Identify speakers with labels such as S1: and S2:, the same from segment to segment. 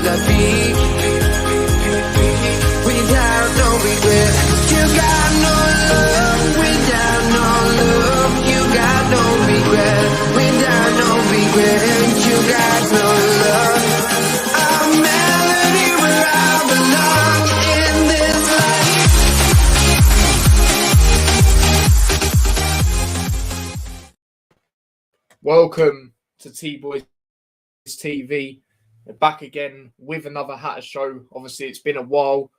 S1: that be? Without no regret, you got no love. Without no love, you got no regret. Without no regret, you got no love. A melody where I belong in this life.
S2: Welcome to T-Boys TV. We're back again with another Hatter show. Obviously, it's been a while.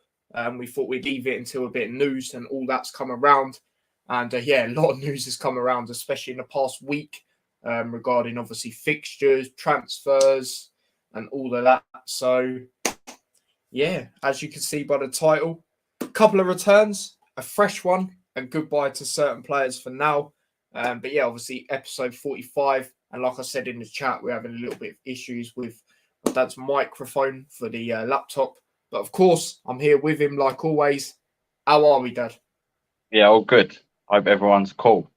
S2: We thought we'd leave it until a bit of news and all that's come around. And a lot of news has come around, especially in the past week, regarding obviously fixtures, transfers, and all of that. So, as you can see by the title, a couple of returns, a fresh one, and goodbye to certain players for now. But obviously episode 45. And like I said in the chat, we're having a little bit of issues with my dad's microphone for the laptop. But of course, I'm here with him like always. How are we, Dad?
S3: Yeah, all good. Hope everyone's cool.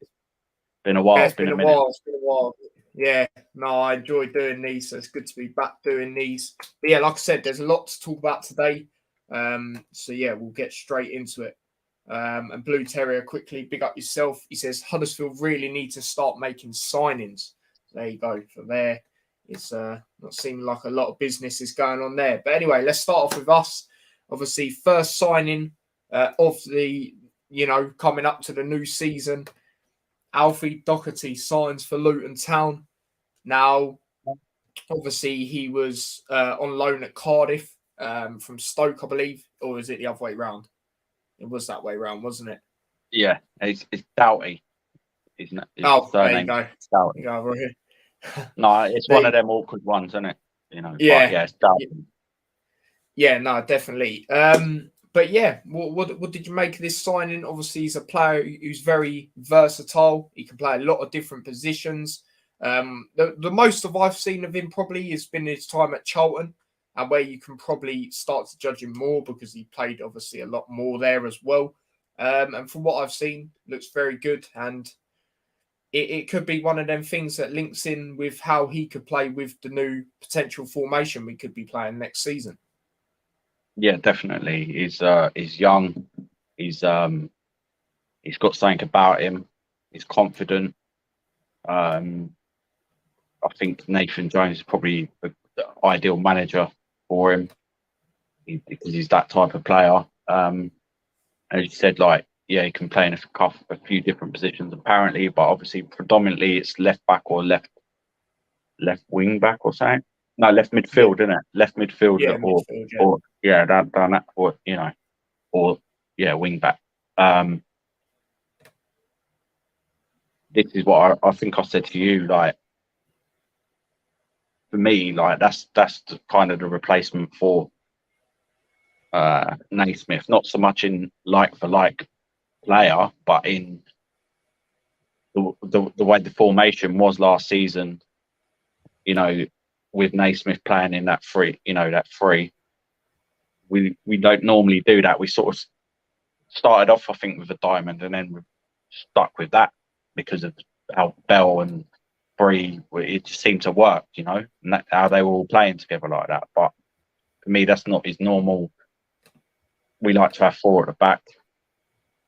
S3: Been a while.
S2: Yeah, it's been a while. Yeah, no, I enjoy doing these, so it's good to be back doing these. But like I said, there's a lot to talk about today. So we'll get straight into it. And Blue Terrier, quickly, big up yourself. He says Huddersfield really need to start making signings. There you go. For there, it's not seeming like a lot of business is going on there. But anyway, let's start off with us. Obviously, first signing of the, coming up to the new season. Alfie Doherty signs for Luton Town. Now, obviously, he was on loan at Cardiff from Stoke, I believe. Or is it the other way round? It was that way round, wasn't it?
S3: Yeah, it's Doughty. His
S2: there you go.
S3: Doughty.
S2: You go, right here.
S3: No, it's one of them awkward ones, isn't it?
S2: Yeah.
S3: It's Doughty.
S2: Yeah, no, definitely. What did you make of this signing? Obviously, he's a player who's very versatile. He can play a lot of different positions. The most of I've seen of him probably has been his time at Charlton, and where you can probably start to judge him more because he played obviously a lot more there as well. And from what I've seen, looks very good. And it could be one of them things that links in with how he could play with the new potential formation we could be playing next season.
S3: Yeah, definitely. He's young. He's got something about him. He's confident. I think Nathan Jones is probably the ideal manager for him because he's that type of player. As you said, he can play in a few different positions apparently, but obviously predominantly it's left back or left wing back or something. No, left midfield, isn't it? Left midfield, wing back. This is what I think I said to you. For me, that's the kind of the replacement for Naismith. Not so much in like for like player, but in the way the formation was last season. With Naismith playing in that free, we don't normally do that. We sort of started off, I think, with a diamond, and then we're stuck with that because of how Bell and Bree, it just seemed to work, and that's how they were all playing together like that. But for me, that's not his normal. We like to have four at the back,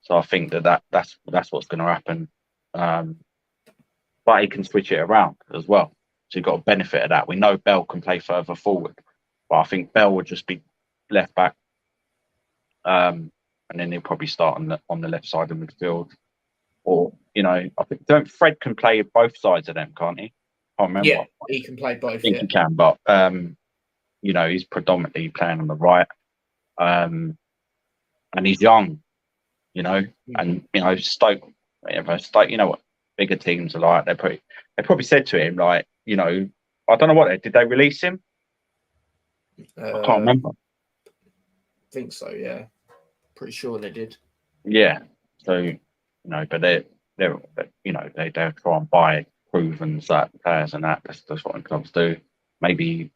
S3: so I think that's what's going to happen. But he can switch it around as well. So you've got a benefit of that. We know Bell can play further forward, but I think Bell would just be left back, and then he'll probably start on the left side of midfield. Or I think Fred can play both sides of them, can't he? I can't remember.
S2: Yeah, he can play both.
S3: I think he can, but he's predominantly playing on the right, and he's young, and Stoke, what bigger teams are like. They probably said to him I don't know what did they release him? I can't remember.
S2: I think so. Yeah, pretty sure they did.
S3: Yeah, so but they'll try and buy proven players and that. That's what clubs do. Maybe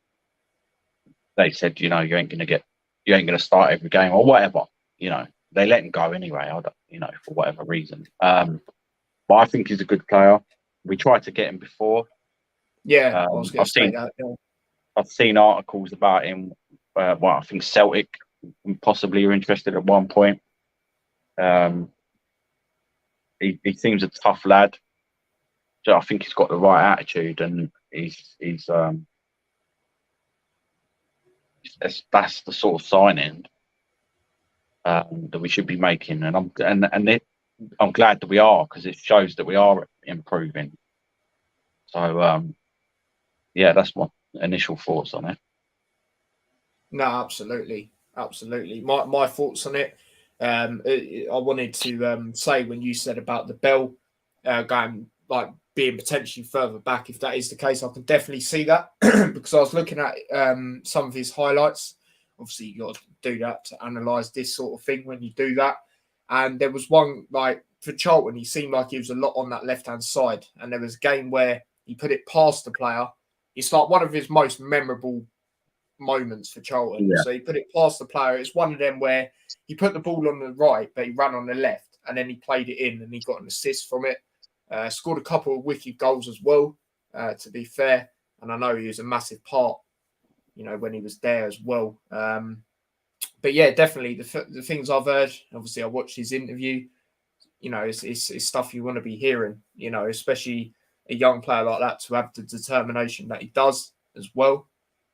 S3: they said you ain't gonna start every game or whatever. They let him go anyway. For whatever reason. But I think he's a good player. We tried to get him before.
S2: Yeah, I was going to say that. Yeah.
S3: I've seen articles about him I think Celtic possibly are interested at one point. He seems a tough lad. So I think he's got the right attitude, and that's the sort of signing that we should be making, and I'm glad that we are, because it shows that we are improving. So yeah, that's my initial thoughts on it.
S2: No, absolutely. My thoughts on it. I wanted to say, when you said about the Bell going, like, being potentially further back, if that is the case, I can definitely see that because I was looking at some of his highlights. Obviously, you got to do that to analyse this sort of thing when you do that. And there was one, like, for Charlton, he seemed like he was a lot on that left-hand side. And there was a game where he put it past the player. It's like one of his most memorable moments for Charlton.
S3: Yeah.
S2: So he put it past the player. It's one of them where he put the ball on the right, but he ran on the left, and then he played it in, and he got an assist from it. Scored a couple of wicked goals as well, to be fair. And I know he was a massive part, when he was there as well. But yeah, definitely the things I've heard. Obviously, I watched his interview. It's stuff you want to be hearing. Especially a young player like that, to have the determination that he does as well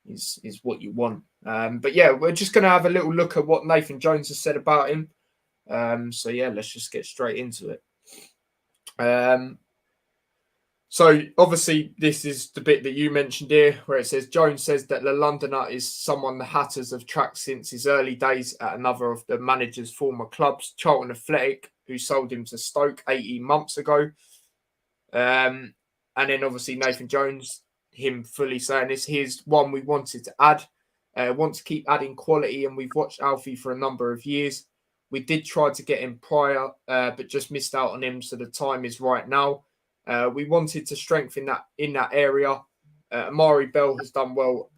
S2: is what you want. But yeah, we're just going to have a little look at what Nathan Jones has said about him. So yeah, let's just get straight into it. So obviously this is the bit that you mentioned here, where it says Jones says that the Londoner is someone the Hatters have tracked since his early days at another of the manager's former clubs, Charlton Athletic, who sold him to Stoke 18 months ago. And then obviously Nathan Jones, him fully saying this, here's one we wanted to add. Want to keep adding quality, and we've watched Alfie for a number of years. We did try to get him prior, but just missed out on him, so the time is right now. We wanted to strengthen that in that area. Amari Bell has done well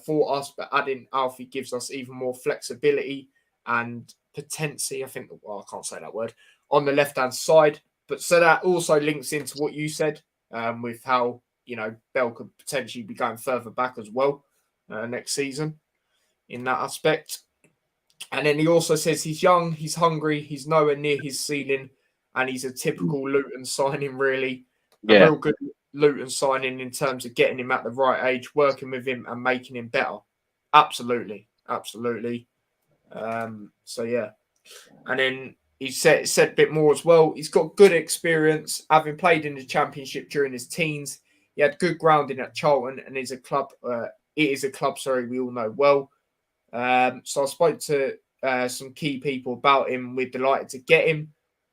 S2: for us, but adding Alfie gives us even more flexibility and potency. I can't say that word, on the left-hand side. But so that also links into what you said with how, Bell could potentially be going further back as well next season in that aspect. And then he also says he's young, he's hungry, he's nowhere near his ceiling, and he's a typical Luton signing, really. A real good Luton signing in terms of getting him at the right age, working with him and making him better. Absolutely. So, yeah. And then he said a bit more as well. He's got good experience, having played in the Championship during his teens. He had good grounding at Charlton, and it is a club we all know well. So I spoke to some key people about him. We're delighted to get him.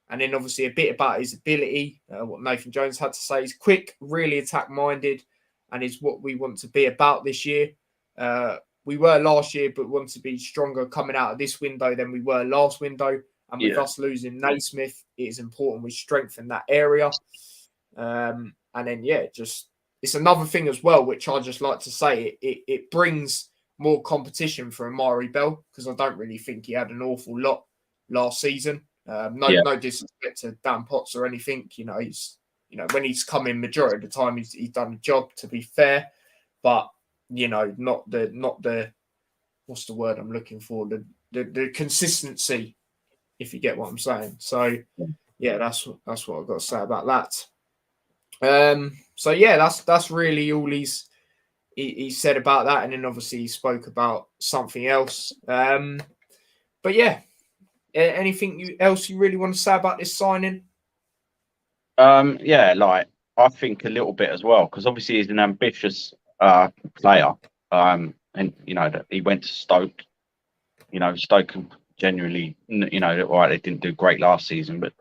S2: And then obviously a bit about his ability, what Nathan Jones had to say. He's quick, really attack-minded, and is what we want to be about this year. We were last year, but want to be stronger coming out of this window than we were last window. And with us losing Naismith, it is important we strengthen that area. And then, just it's another thing as well, which I just like to say. It brings more competition for Amari Bell, because I don't really think he had an awful lot last season. No disrespect to Dan Potts or anything. He's when he's come in majority of the time, he's done the job, to be fair. But not the what's the word I'm looking for? The consistency, if you get what I'm saying. So yeah, that's what I've got to say about that. So yeah, that's really all he said about that, and then obviously he spoke about something else. But yeah. Anything else you really want to say about this signing?
S3: I think a little bit as well, because obviously he's an ambitious player, and that he went to Stoke. Stoke genuinely, right, they didn't do great last season, but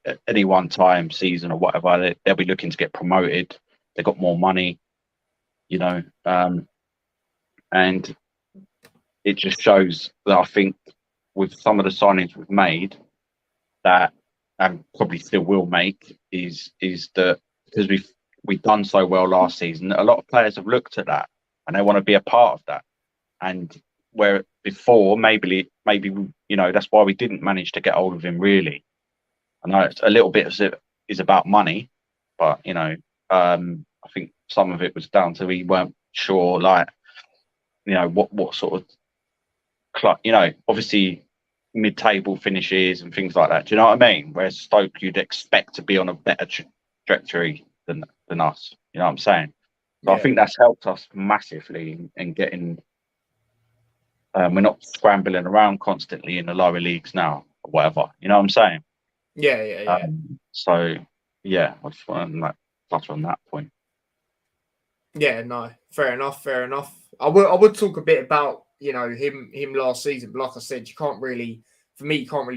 S3: at any one time season or whatever, they'll be looking to get promoted. They got more money, and it just shows that I think, with some of the signings we've made, that and probably still will make, is that because we've done so well last season, a lot of players have looked at that and they want to be a part of that. And where before, maybe that's why we didn't manage to get hold of him, really. I know it's a little bit of it is about money, but I think some of it was down to we weren't sure, like, what sort of obviously mid-table finishes and things like that. Do you know what I mean? Whereas Stoke, you'd expect to be on a better trajectory than us. You know what I'm saying? So I think that's helped us massively in getting. We're not scrambling around constantly in the lower leagues now, or whatever. You know what I'm saying?
S2: Yeah.
S3: So yeah, I just want to touch on that point.
S2: Yeah, no, fair enough. I would talk a bit about him last season, but like I said, you can't really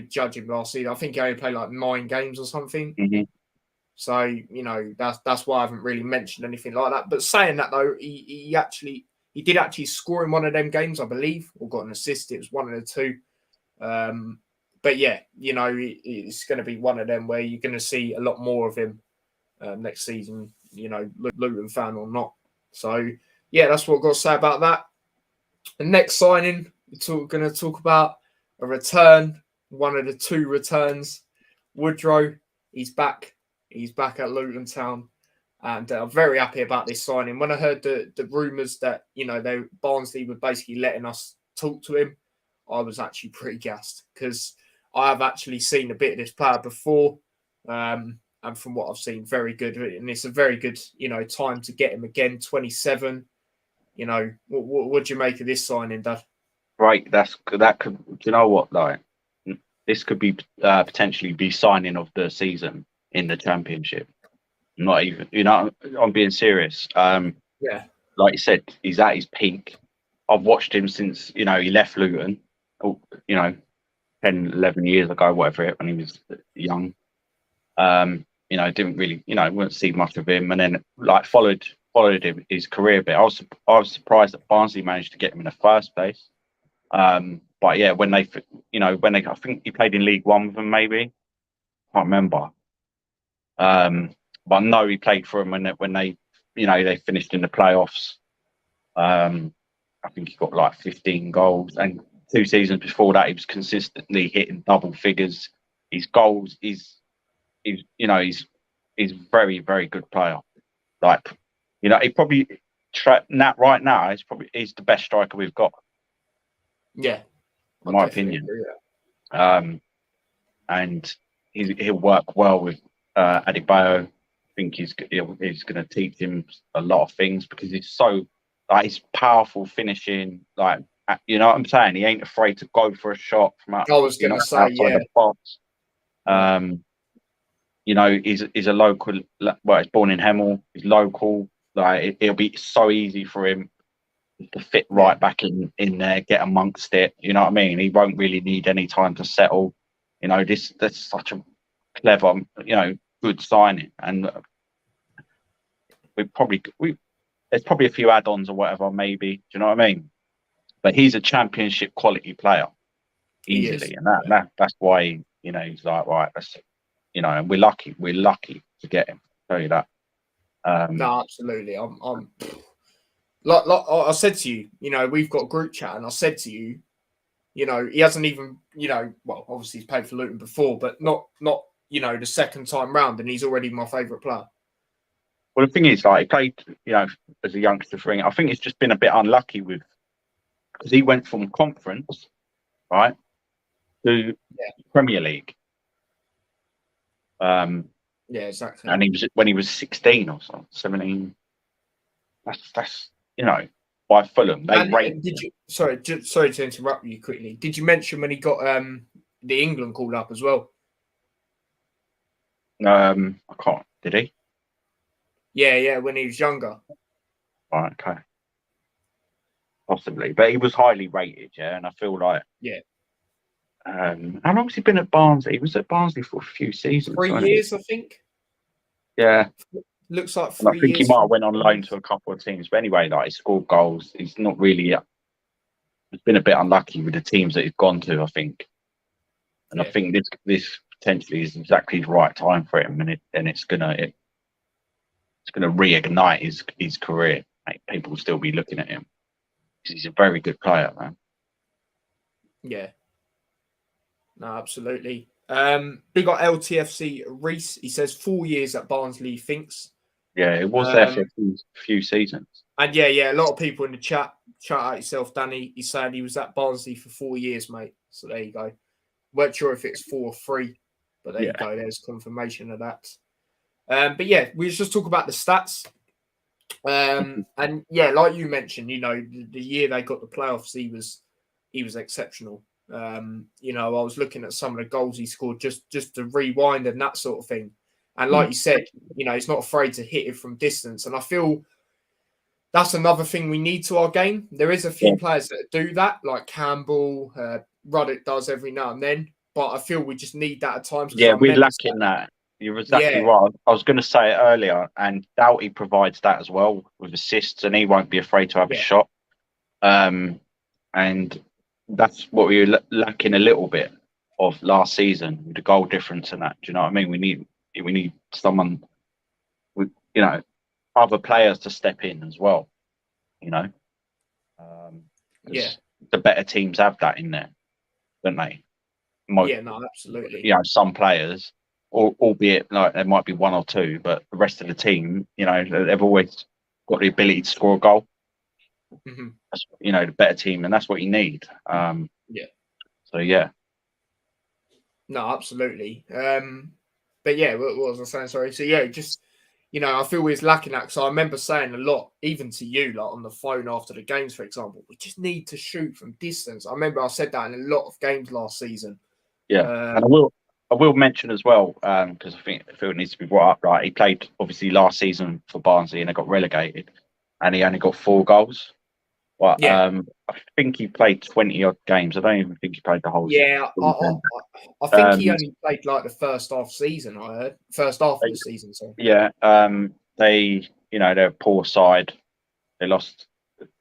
S2: judge him last season. I think he only played like 9 games or something.
S3: Mm-hmm.
S2: So that's why I haven't really mentioned anything like that. But saying that though, he did actually score in one of them games, I believe, or got an assist. It was one of the two. But yeah, it's going to be one of them where you're going to see a lot more of him next season. Luton fan or not. So yeah, that's what I've got to say about that. The next signing, we're going to talk about a return, one of the 2 returns. Woodrow, he's back. He's back at Luton Town. And I'm very happy about this signing. When I heard the rumours that, Barnsley were basically letting us talk to him, I was actually pretty gassed because I have actually seen a bit of this player before. And from what I've seen, very good. And it's a very good, time to get him again, 27. What do you make of this signing, Dad?
S3: Right, that could. Do you know what? Like, this could be potentially be signing of the season in the Championship. Not even, I'm being serious.
S2: Yeah,
S3: like you said, he's at his peak. I've watched him since he left Luton. 10, 11 years ago, whatever when he was young. Didn't really, wouldn't see much of him, and then followed him his career a bit. I was surprised that Barnsley managed to get him in the first place. But yeah, when they, I think he played in League One with them, maybe. Can't remember. But no, he played for them when they, they finished in the playoffs. I think he got like 15 goals, and 2 seasons before that, he was consistently hitting double figures. His goals, he's very, very good player. He probably right now he's the best striker we've got.
S2: Yeah,
S3: in my opinion. And he'll work well with Adebayo. I think he's going to teach him a lot of things because he's so he's powerful finishing. You know what I'm saying? He ain't afraid to go for a shot from out,
S2: I was going to say,
S3: outside the box. He's a local. Well, he's born in Hemel. He's local. It'll be so easy for him to fit right back in there, get amongst it. You know what I mean? He won't really need any time to settle. That's such a clever, good signing, and there's probably a few add-ons or whatever, maybe. Do you know what I mean? But he's a Championship quality player easily, and that's why he's like, right, and we're lucky to get him. I'll tell you that.
S2: No, absolutely. I'm like I said to you, we've got a group chat, and I said to you, he hasn't even, well, obviously he's played for Luton before, but not the second time round, and he's already my favourite player.
S3: Well, the thing is, he played, as a youngster for England. I think it's just been a bit unlucky because he went from conference, right, to Premier League.
S2: Yeah, exactly.
S3: And when he was 16 or something, 17. That's by Fulham. They rated.
S2: Sorry to interrupt you quickly. Did you mention when he got the England called up as well?
S3: I can't. Did he?
S2: Yeah, when he was younger.
S3: Right, okay. Possibly, but he was highly rated, and I feel like how long has he been at Barnsley? He was at Barnsley for a few seasons.
S2: 3 years, I think.
S3: Yeah.
S2: Looks like 3 years.
S3: I think he might have went on loan to a couple of teams, but anyway, he scored goals. He's not really. He's been a bit unlucky with the teams that he's gone to, I think. And I think this potentially is exactly the right time for him, and it's gonna reignite his career. People will still be looking at him because he's a very good player, man.
S2: Yeah. No, absolutely. Big got LTFC Reese. He says 4 years at Barnsley, he thinks.
S3: Yeah, it was there for a few seasons.
S2: And yeah, a lot of people in the chat, shout out yourself, Danny. He's saying he was at Barnsley for 4 years, mate. So there you go. Weren't sure if it's 4 or 3, but there you go. There's confirmation of that. But yeah, we just talk about the stats. And yeah, like you mentioned, the year they got the playoffs, he was exceptional. I was looking at some of the goals he scored just to rewind and that sort of thing. And like you said, he's not afraid to hit it from distance. And I feel that's another thing we need to our game. There is a few players that do that, like Campbell, Ruddock does every now and then. But I feel we just need that at times.
S3: Yeah, we're lacking that. You're exactly right. I was going to say it earlier, and Doughty provides that as well with assists, and he won't be afraid to have a shot. And that's what we were lacking a little bit of last season with the goal difference and that. Do you know what I mean? We need someone with other players to step in as well. The better teams have that in there, don't they?
S2: Absolutely.
S3: Some players, albeit like there might be one or two, but the rest of the team, they've always got the ability to score a goal.
S2: Mm-hmm.
S3: That's, the better team, and that's what you need. So yeah.
S2: No, absolutely. But yeah, what was I saying? Sorry. So yeah, just I feel we're lacking that. So I remember saying a lot, even to you, like on the phone after the games, for example, we just need to shoot from distance. I remember I said that in a lot of games last season.
S3: Yeah, and I will mention as well, because I feel it needs to be brought up. Right, he played obviously last season for Barnsley and they got relegated, and he only got 4 goals. But I think he played 20 odd games. I don't even think he played the whole
S2: season. I think he only played like the first half season. I heard first half of the season. So
S3: yeah, they're a poor side. They lost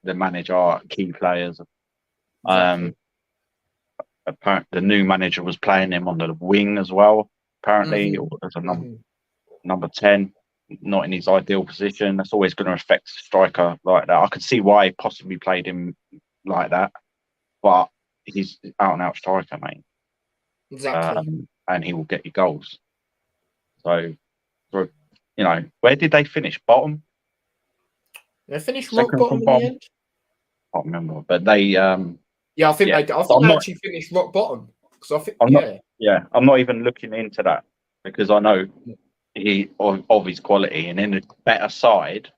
S3: the manager, key players.
S2: Exactly.
S3: Apparently, the new manager was playing him on the wing as well. Apparently, as a number 10, not in his ideal position. That's always going to affect a striker like that. I could see why he possibly played him like that, but he's out and out striker, mate.
S2: Exactly.
S3: And he will get you goals. So, where did they finish? Bottom?
S2: They finished rock bottom in the end.
S3: I can't remember, but they.
S2: I think they actually finished rock bottom. Because I think,
S3: I'm not even looking into that because I know he of his quality, and in a better side,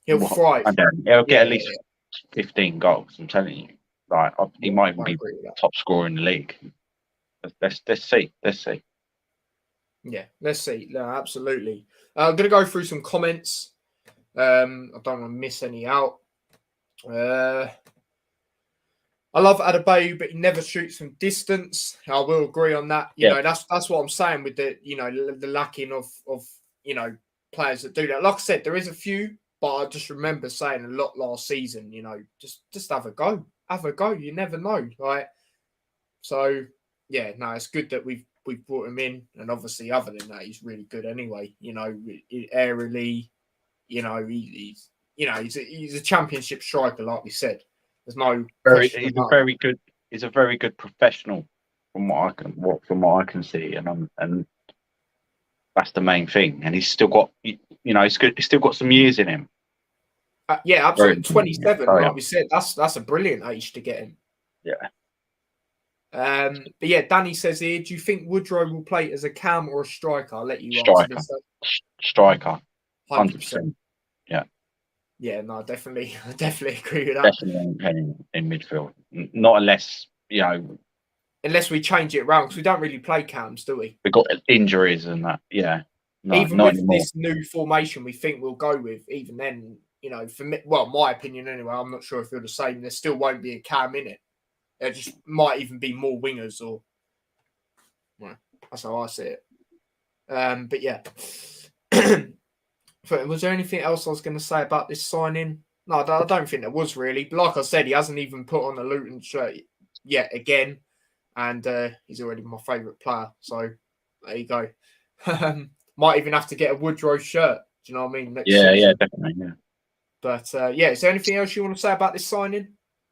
S2: he'll thrive.
S3: He'll get at least 15 goals. I'm telling you, like he might even be top scorer in the league. Let's see.
S2: Yeah, let's see. No, absolutely. I'm gonna go through some comments. I don't want to miss any out. I love Adebayo, but he never shoots from distance. I will agree on that. You know, that's what I'm saying with the the lacking of players that do that. Like I said, there is a few, but I just remember saying a lot last season. Just have a go, You never know, right? So yeah, no, it's good that we've brought him in, and obviously, other than that, he's really good anyway. Aerially, he's a championship striker, like we said. There's no
S3: he's a very good professional from what I can see, and that's the main thing. And he's still got he's good. He's still got some years in him.
S2: Yeah, absolutely. 27, like we said, that's a brilliant age to get him.
S3: Yeah.
S2: But yeah, Danny says here, do you think Woodrow will play as a cam or a striker? I'll let you
S3: striker.
S2: Answer this.
S3: Striker. 100%. Yeah.
S2: Yeah, no, I definitely agree with that.
S3: Definitely in midfield. Not unless,
S2: unless we change it around, because we don't really play cams, do we?
S3: We've got injuries and that, yeah. No,
S2: even
S3: not
S2: with
S3: anymore.
S2: This new formation we think we'll go with, even then, for me, well, my opinion anyway, I'm not sure if you're the same, there still won't be a cam in it. There just might even be more wingers, or well, that's how I see it. But yeah. Was there anything else I was going to say about this signing? No, I don't think there was really. But like I said, he hasn't even put on a Luton shirt yet again. And he's already my favourite player. So there you go. Might even have to get a Woodrow shirt. Do you know what I mean? Next season.
S3: Yeah, definitely. Yeah.
S2: But is there anything else you want to say about this signing?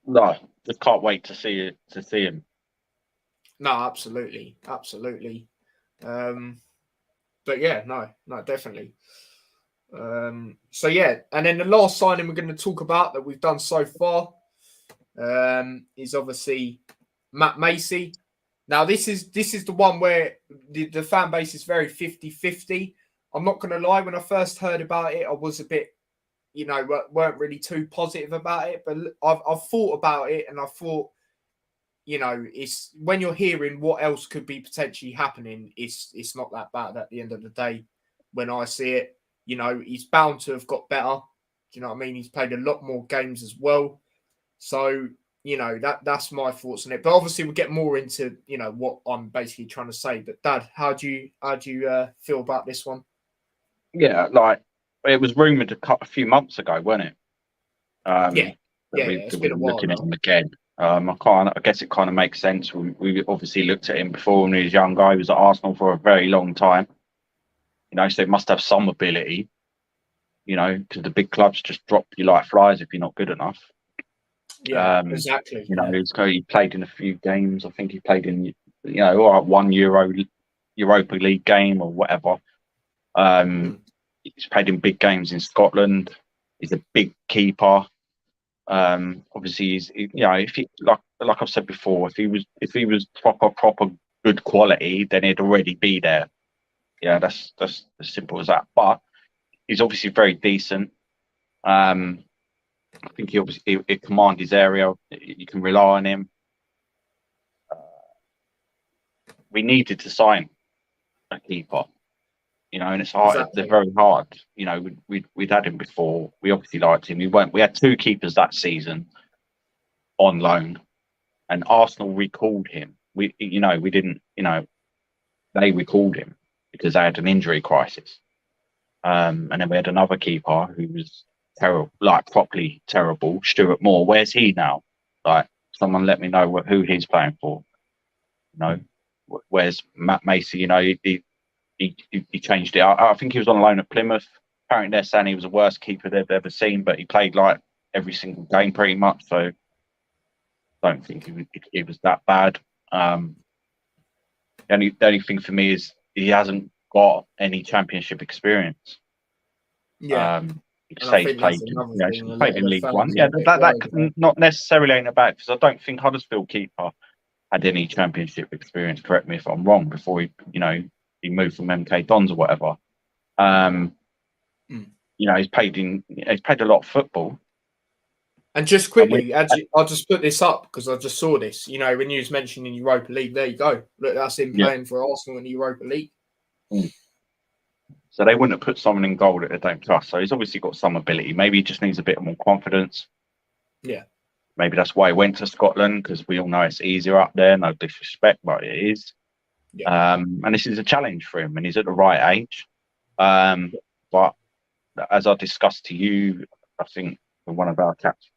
S3: No, just can't wait to see him.
S2: No, absolutely. But yeah, no, definitely. So yeah, and then the last signing we're going to talk about that we've done so far is obviously Matt Macy. Now this is the one where the fan base is very 50-50. I'm not going to lie, when I first heard about it, I was a bit, weren't really too positive about it, but I've thought about it, and I thought, it's when you're hearing what else could be potentially happening, it's not that bad at the end of the day. When I see it, he's bound to have got better. Do you know what I mean? He's played a lot more games as well. So, that's my thoughts on it. But obviously we'll get more into, what I'm basically trying to say. But Dad, how do you feel about this one?
S3: Yeah, like it was rumoured a few months ago, wasn't it?
S2: It's been a while
S3: looking
S2: now.
S3: at him again. I guess it kind of makes sense. We obviously looked at him before when he was young guy. He was at Arsenal for a very long time. So he must have some ability. Because the big clubs just drop you like flies if you're not good enough.
S2: Yeah, exactly.
S3: He played in a few games. I think he played in, one Europa League game or whatever. He's played in big games in Scotland. He's a big keeper. Obviously, if he like I've said before, if he was proper good quality, then he'd already be there. Yeah, that's as simple as that. But he's obviously very decent. I think he command his area. You can rely on him. We needed to sign a keeper, and it's hard.
S2: Exactly.
S3: They're very hard. We'd had him before. We obviously liked him. We had two keepers that season on loan, and Arsenal recalled him. We didn't. They recalled him because they had an injury crisis. And then we had another keeper who was terrible, like properly terrible. Stuart Moore. Where's he now? Like, someone let me know who he's playing for. Where's Matt Macy? He changed it. I think he was on loan at Plymouth. Apparently, they're saying he was the worst keeper they've ever seen, but he played like every single game pretty much. So, I don't think he was that bad. The only thing for me is he hasn't got any championship experience.
S2: Yeah.
S3: You could say he's played in League One. Yeah, that not necessarily ain't about, because I don't think Huddersfield keeper had any championship experience. Correct me if I'm wrong. Before he moved from MK Dons or whatever. He's played a lot of football.
S2: And just quickly, I'll just put this up because I just saw this. When you was mentioning Europa League, there you go. Look, that's him playing for Arsenal in the Europa League.
S3: So they wouldn't have put someone in goal that they don't trust. So he's obviously got some ability. Maybe he just needs a bit more confidence.
S2: Yeah.
S3: Maybe that's why he went to Scotland, because we all know it's easier up there. No disrespect, but it is. Yeah. And this is a challenge for him, and he's at the right age. But as I discussed to you, I think in one of our chats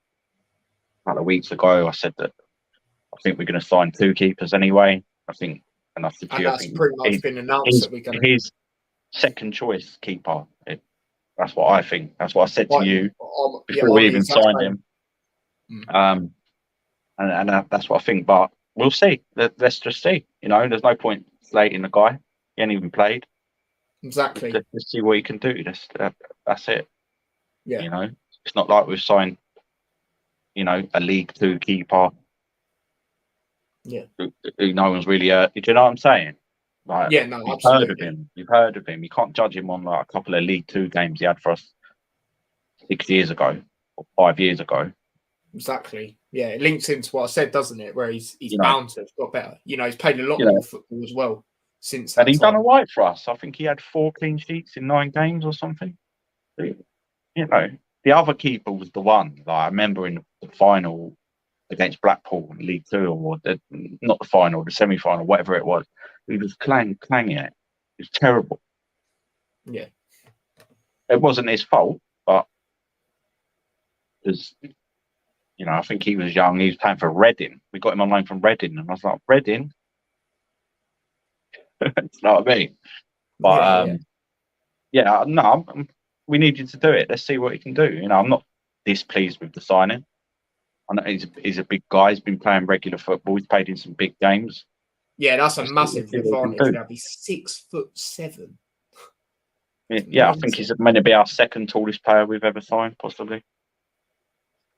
S3: a couple of weeks ago, I said that I think we're going to sign two keepers anyway. I said to you,
S2: that's pretty much been announced that we're going to.
S3: His second choice keeper. That's what I think. That's what I said to you before we even signed him. And that's what I think. But we'll see. Let's just see. There's no point slating the guy. He ain't even played.
S2: Exactly.
S3: Let's see what he can do. That's it.
S2: Yeah.
S3: It's not like we've signed, a League Two keeper.
S2: Yeah.
S3: Who no one's really. Do you know what I'm saying? Like,
S2: yeah. No.
S3: You've
S2: Absolutely.
S3: heard of him. You can't judge him on like a couple of League Two games he had for us 6 years ago or 5 years ago.
S2: Exactly. Yeah, it links into what I said, doesn't it? Where he's bound to have got better. He's played a lot more football as well since that
S3: and he's
S2: time.
S3: done all right for us. I think he had 4 clean sheets in 9 games or something. The other keeper was the one. Like, I remember in the final against Blackpool in League Two, or not the final, the semi-final, whatever it was. He was clanging it. It was terrible.
S2: Yeah.
S3: It wasn't his fault, but because I think he was young. He was playing for Reading. We got him on loan from Reading, and I was like, Reading? You know what I mean? But we needed to do it. Let's see what he can do. I'm not displeased with the signing. I know he's a big guy. He's been playing regular football. He's played in some big games.
S2: Yeah, that's a massive advantage. He's 6'7".
S3: Yeah, I think he's meant to be our second tallest player we've ever signed, possibly.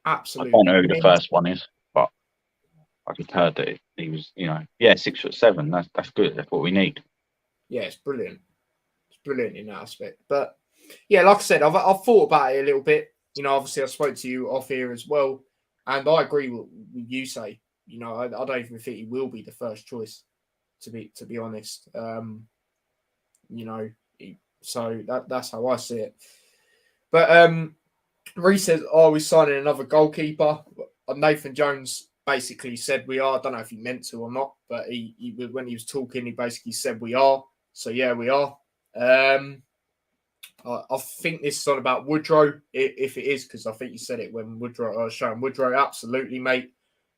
S2: Absolutely.
S3: I don't know who the first one is, but I just heard that he was, 6'7". That's good. That's what we need.
S2: Yeah, it's brilliant. It's brilliant in that aspect. But yeah, like I said, I've thought about it a little bit. Obviously I spoke to you off here as well, and I agree with you say. I don't even think he will be the first choice, to be honest. So that's how I see it. But Reece says, "Oh, we're signing another goalkeeper." Nathan Jones basically said we are. I don't know if he meant to or not, but he when he was talking, he basically said we are. So yeah, we are. I think this is on about Woodrow, if it is, because I think you said it when Woodrow was showing Woodrow. Absolutely, mate.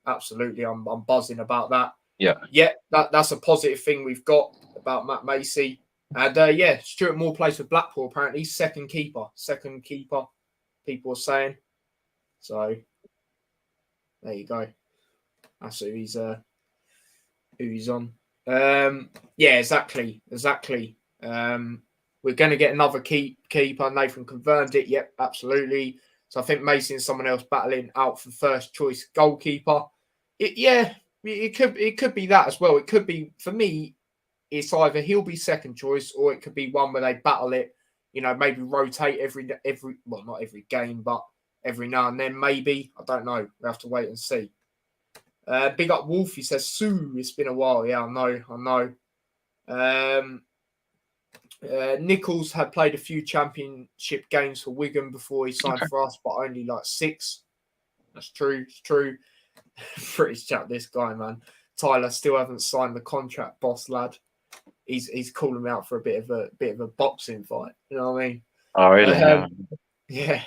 S2: Absolutely, I'm buzzing about that.
S3: Yeah,
S2: that's a positive thing we've got about Matt Macy. And yeah, Stuart Moore plays for Blackpool apparently. Second keeper. People are saying. So there you go. That's who he's on. Yeah, exactly. We're going to get another keeper. Nathan confirmed it. Yep, absolutely. So I think Mason and someone else battling out for first choice goalkeeper. It could be that as well. It could be, for me, it's either he'll be second choice or it could be one where they battle it. Maybe rotate every well, not every game, but every now and then maybe. I don't know. We'll have to wait and see. Big up Wolf, he says, Sue, it's been a while. Yeah, I know. Nichols had played a few championship games for Wigan before he signed for us, but only like 6. That's true. It's true. Pretty chat, this guy, man. Tyler still haven't signed the contract, boss lad. He's calling me out for a bit of a boxing fight. You know what I mean?
S3: Oh, really?
S2: Yeah.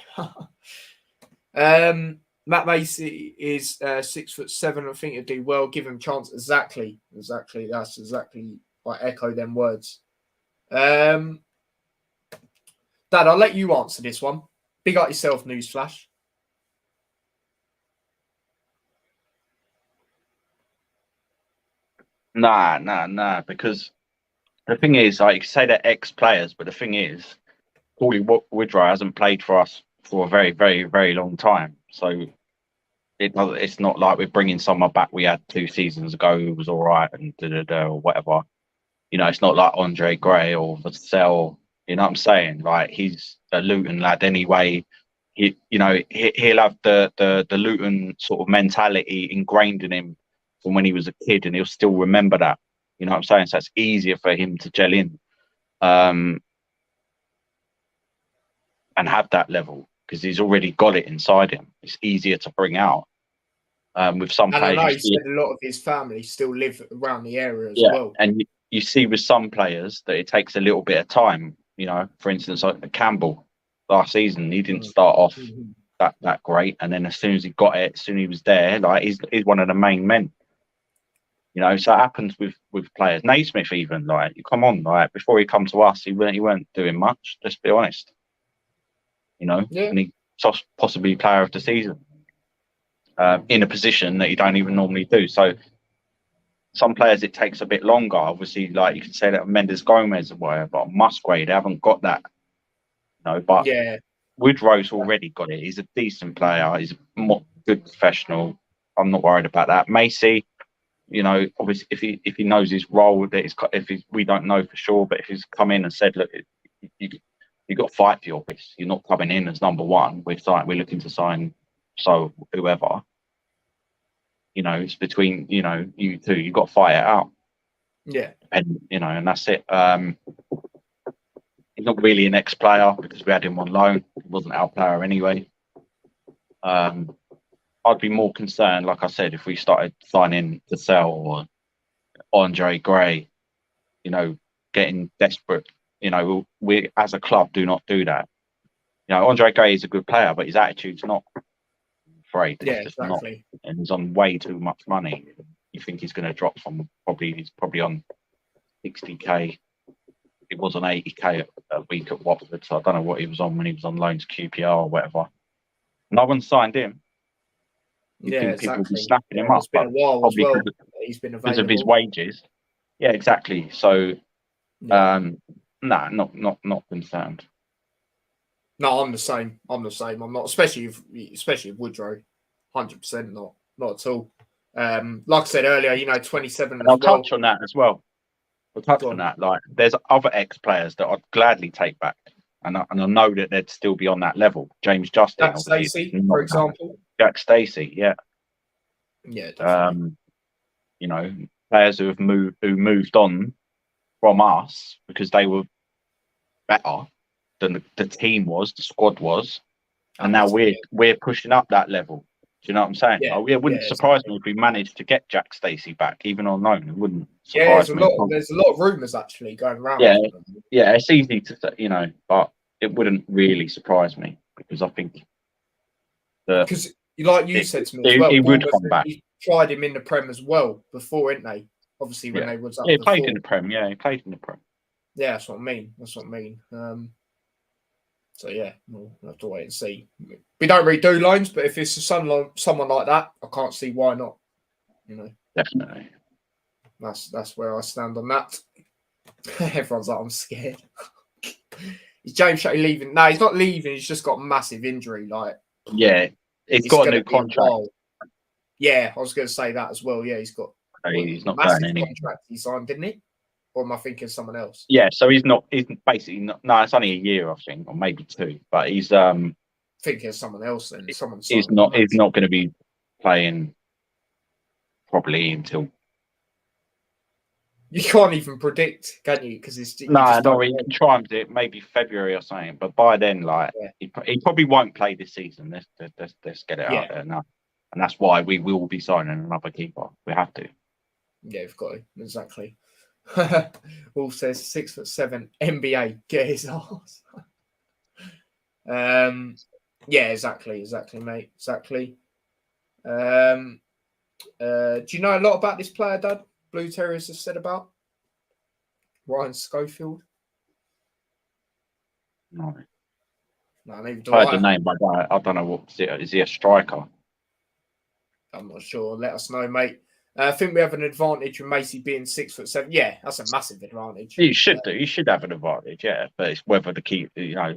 S2: Matt Macy is 6'7". I think he'd do well. Give him a chance. Exactly. That's exactly. I echo them words. Dad, I'll let you answer this one. Big up yourself, newsflash.
S3: Nah. Because the thing is, like, you say they're ex-players, but the thing is, Paulie Woodrow hasn't played for us for a very, very, very long time. So it's not like we're bringing someone back we had 2 seasons ago who was all right and or whatever. It's not like Andre Gray or Vassell. You know what I'm saying? Like, he's a Luton lad anyway. He'll have the Luton sort of mentality ingrained in him from when he was a kid, and he'll still remember that. You know what I'm saying? So it's easier for him to gel in and have that level because he's already got it inside him. It's easier to bring out. With some players,
S2: I know he said a lot of his family still live around the area as well.
S3: And you see with some players that it takes a little bit of time. For instance, like Campbell last season, he didn't start off that great, and then as soon as he got it, as soon as he was there, like he's one of the main men. So it happens with players. Naismith even, like, you come on, like, before he come to us, he weren't doing much. Let's be honest. And he possibly player of the season in a position that you don't even normally do. So some players it takes a bit longer. Obviously, like you can say that Mendes Gomez or whatever, but Musgrave, they haven't got that. But
S2: yeah,
S3: Woodrow's already got it. He's a decent player. He's a good professional. I'm not worried about that. Macy, obviously if he knows his role, that we don't know for sure, but if he's come in and said, look, you got to fight for your place. You're not coming in as number one. We're looking to sign whoever. It's between you two. You've got to fight it out.
S2: Yeah.
S3: And that's it. He's not really an ex-player because we had him on loan. He wasn't our player anyway. I'd be more concerned, like I said, if we started signing Vassell or Andre Gray, getting desperate. We as a club do not do that. Andre Gray is a good player, but his attitude's not. Afraid.
S2: Yeah,
S3: it's just
S2: exactly.
S3: Not, and he's on way too much money. You think he's going to drop from he's probably on 60k. It was on 80k a week at Watford, so I don't know what he was on when he was on loan to QPR or whatever. No one signed him. You think people would be snapping him up?
S2: It's been a while as well. He's been available
S3: because of his wages. Yeah, exactly. So, Nah, not concerned.
S2: No, I'm the same. I'm not, especially if Woodrow, 100% not at all. Like I said earlier, 27
S3: And
S2: as
S3: I'll
S2: well.
S3: touch on that as well. Like, there's other ex-players that I'd gladly take back, and I know that they'd still be on that level. James Justin,
S2: Jack
S3: obviously,
S2: Stacey, for example.
S3: Jack Stacey, yeah.
S2: Yeah, definitely.
S3: Players who moved on from us because they were better than the team was, the squad was, and now we're pushing up that level. Do you know what I'm saying?
S2: Yeah,
S3: It wouldn't surprise me if we managed to get Jack Stacey back, even on loan. It wouldn't surprise me.
S2: There's a lot of rumours actually going around.
S3: Yeah, it's easy to say, but it wouldn't really surprise me because I think
S2: because, like you said to me as well,
S3: he would come back.
S2: He tried him in the Prem as well before, didn't they? Obviously, when they was up.
S3: He played in the Prem. Yeah, he played in the Prem.
S2: Yeah, that's what I mean. So yeah, we'll have to wait and see. We don't really do loans, but if it's someone like that, I can't see why not.
S3: Definitely.
S2: That's where I stand on that. Everyone's like, I'm scared. Is James Shetty leaving? No, he's not leaving. He's just got a massive injury.
S3: He's got a new contract.
S2: Yeah, I was going to say that as well. Yeah, he's got.
S3: He's not
S2: massive
S3: going anywhere.
S2: Contract he signed, didn't he? Or am I thinking someone else?
S3: Yeah, so he's basically not. No, it's only a year, I think, or maybe 2. But he's
S2: thinking of someone else. Then
S3: he's not going to be playing probably until.
S2: You can't even predict, can you? Because it's
S3: you can try and do it maybe February or something. But by then, he probably won't play this season. Let's get it out there now, and that's why we will be signing another keeper. We have to.
S2: Yeah, we've got to, exactly. Wolf says 6'7" NBA, get his ass. Yeah, exactly, mate, exactly. Do you know a lot about this player, Dad? Blue Terriers have said about Ryan Schofield?
S3: No,
S2: neither do
S3: I heard the name, but I don't know what is it. Is he a striker?
S2: I'm not sure. Let us know, mate. I think we have an advantage with Macy being 6'7". Yeah, that's a massive advantage.
S3: You should do. You should have an advantage, yeah. But it's whether the keep. I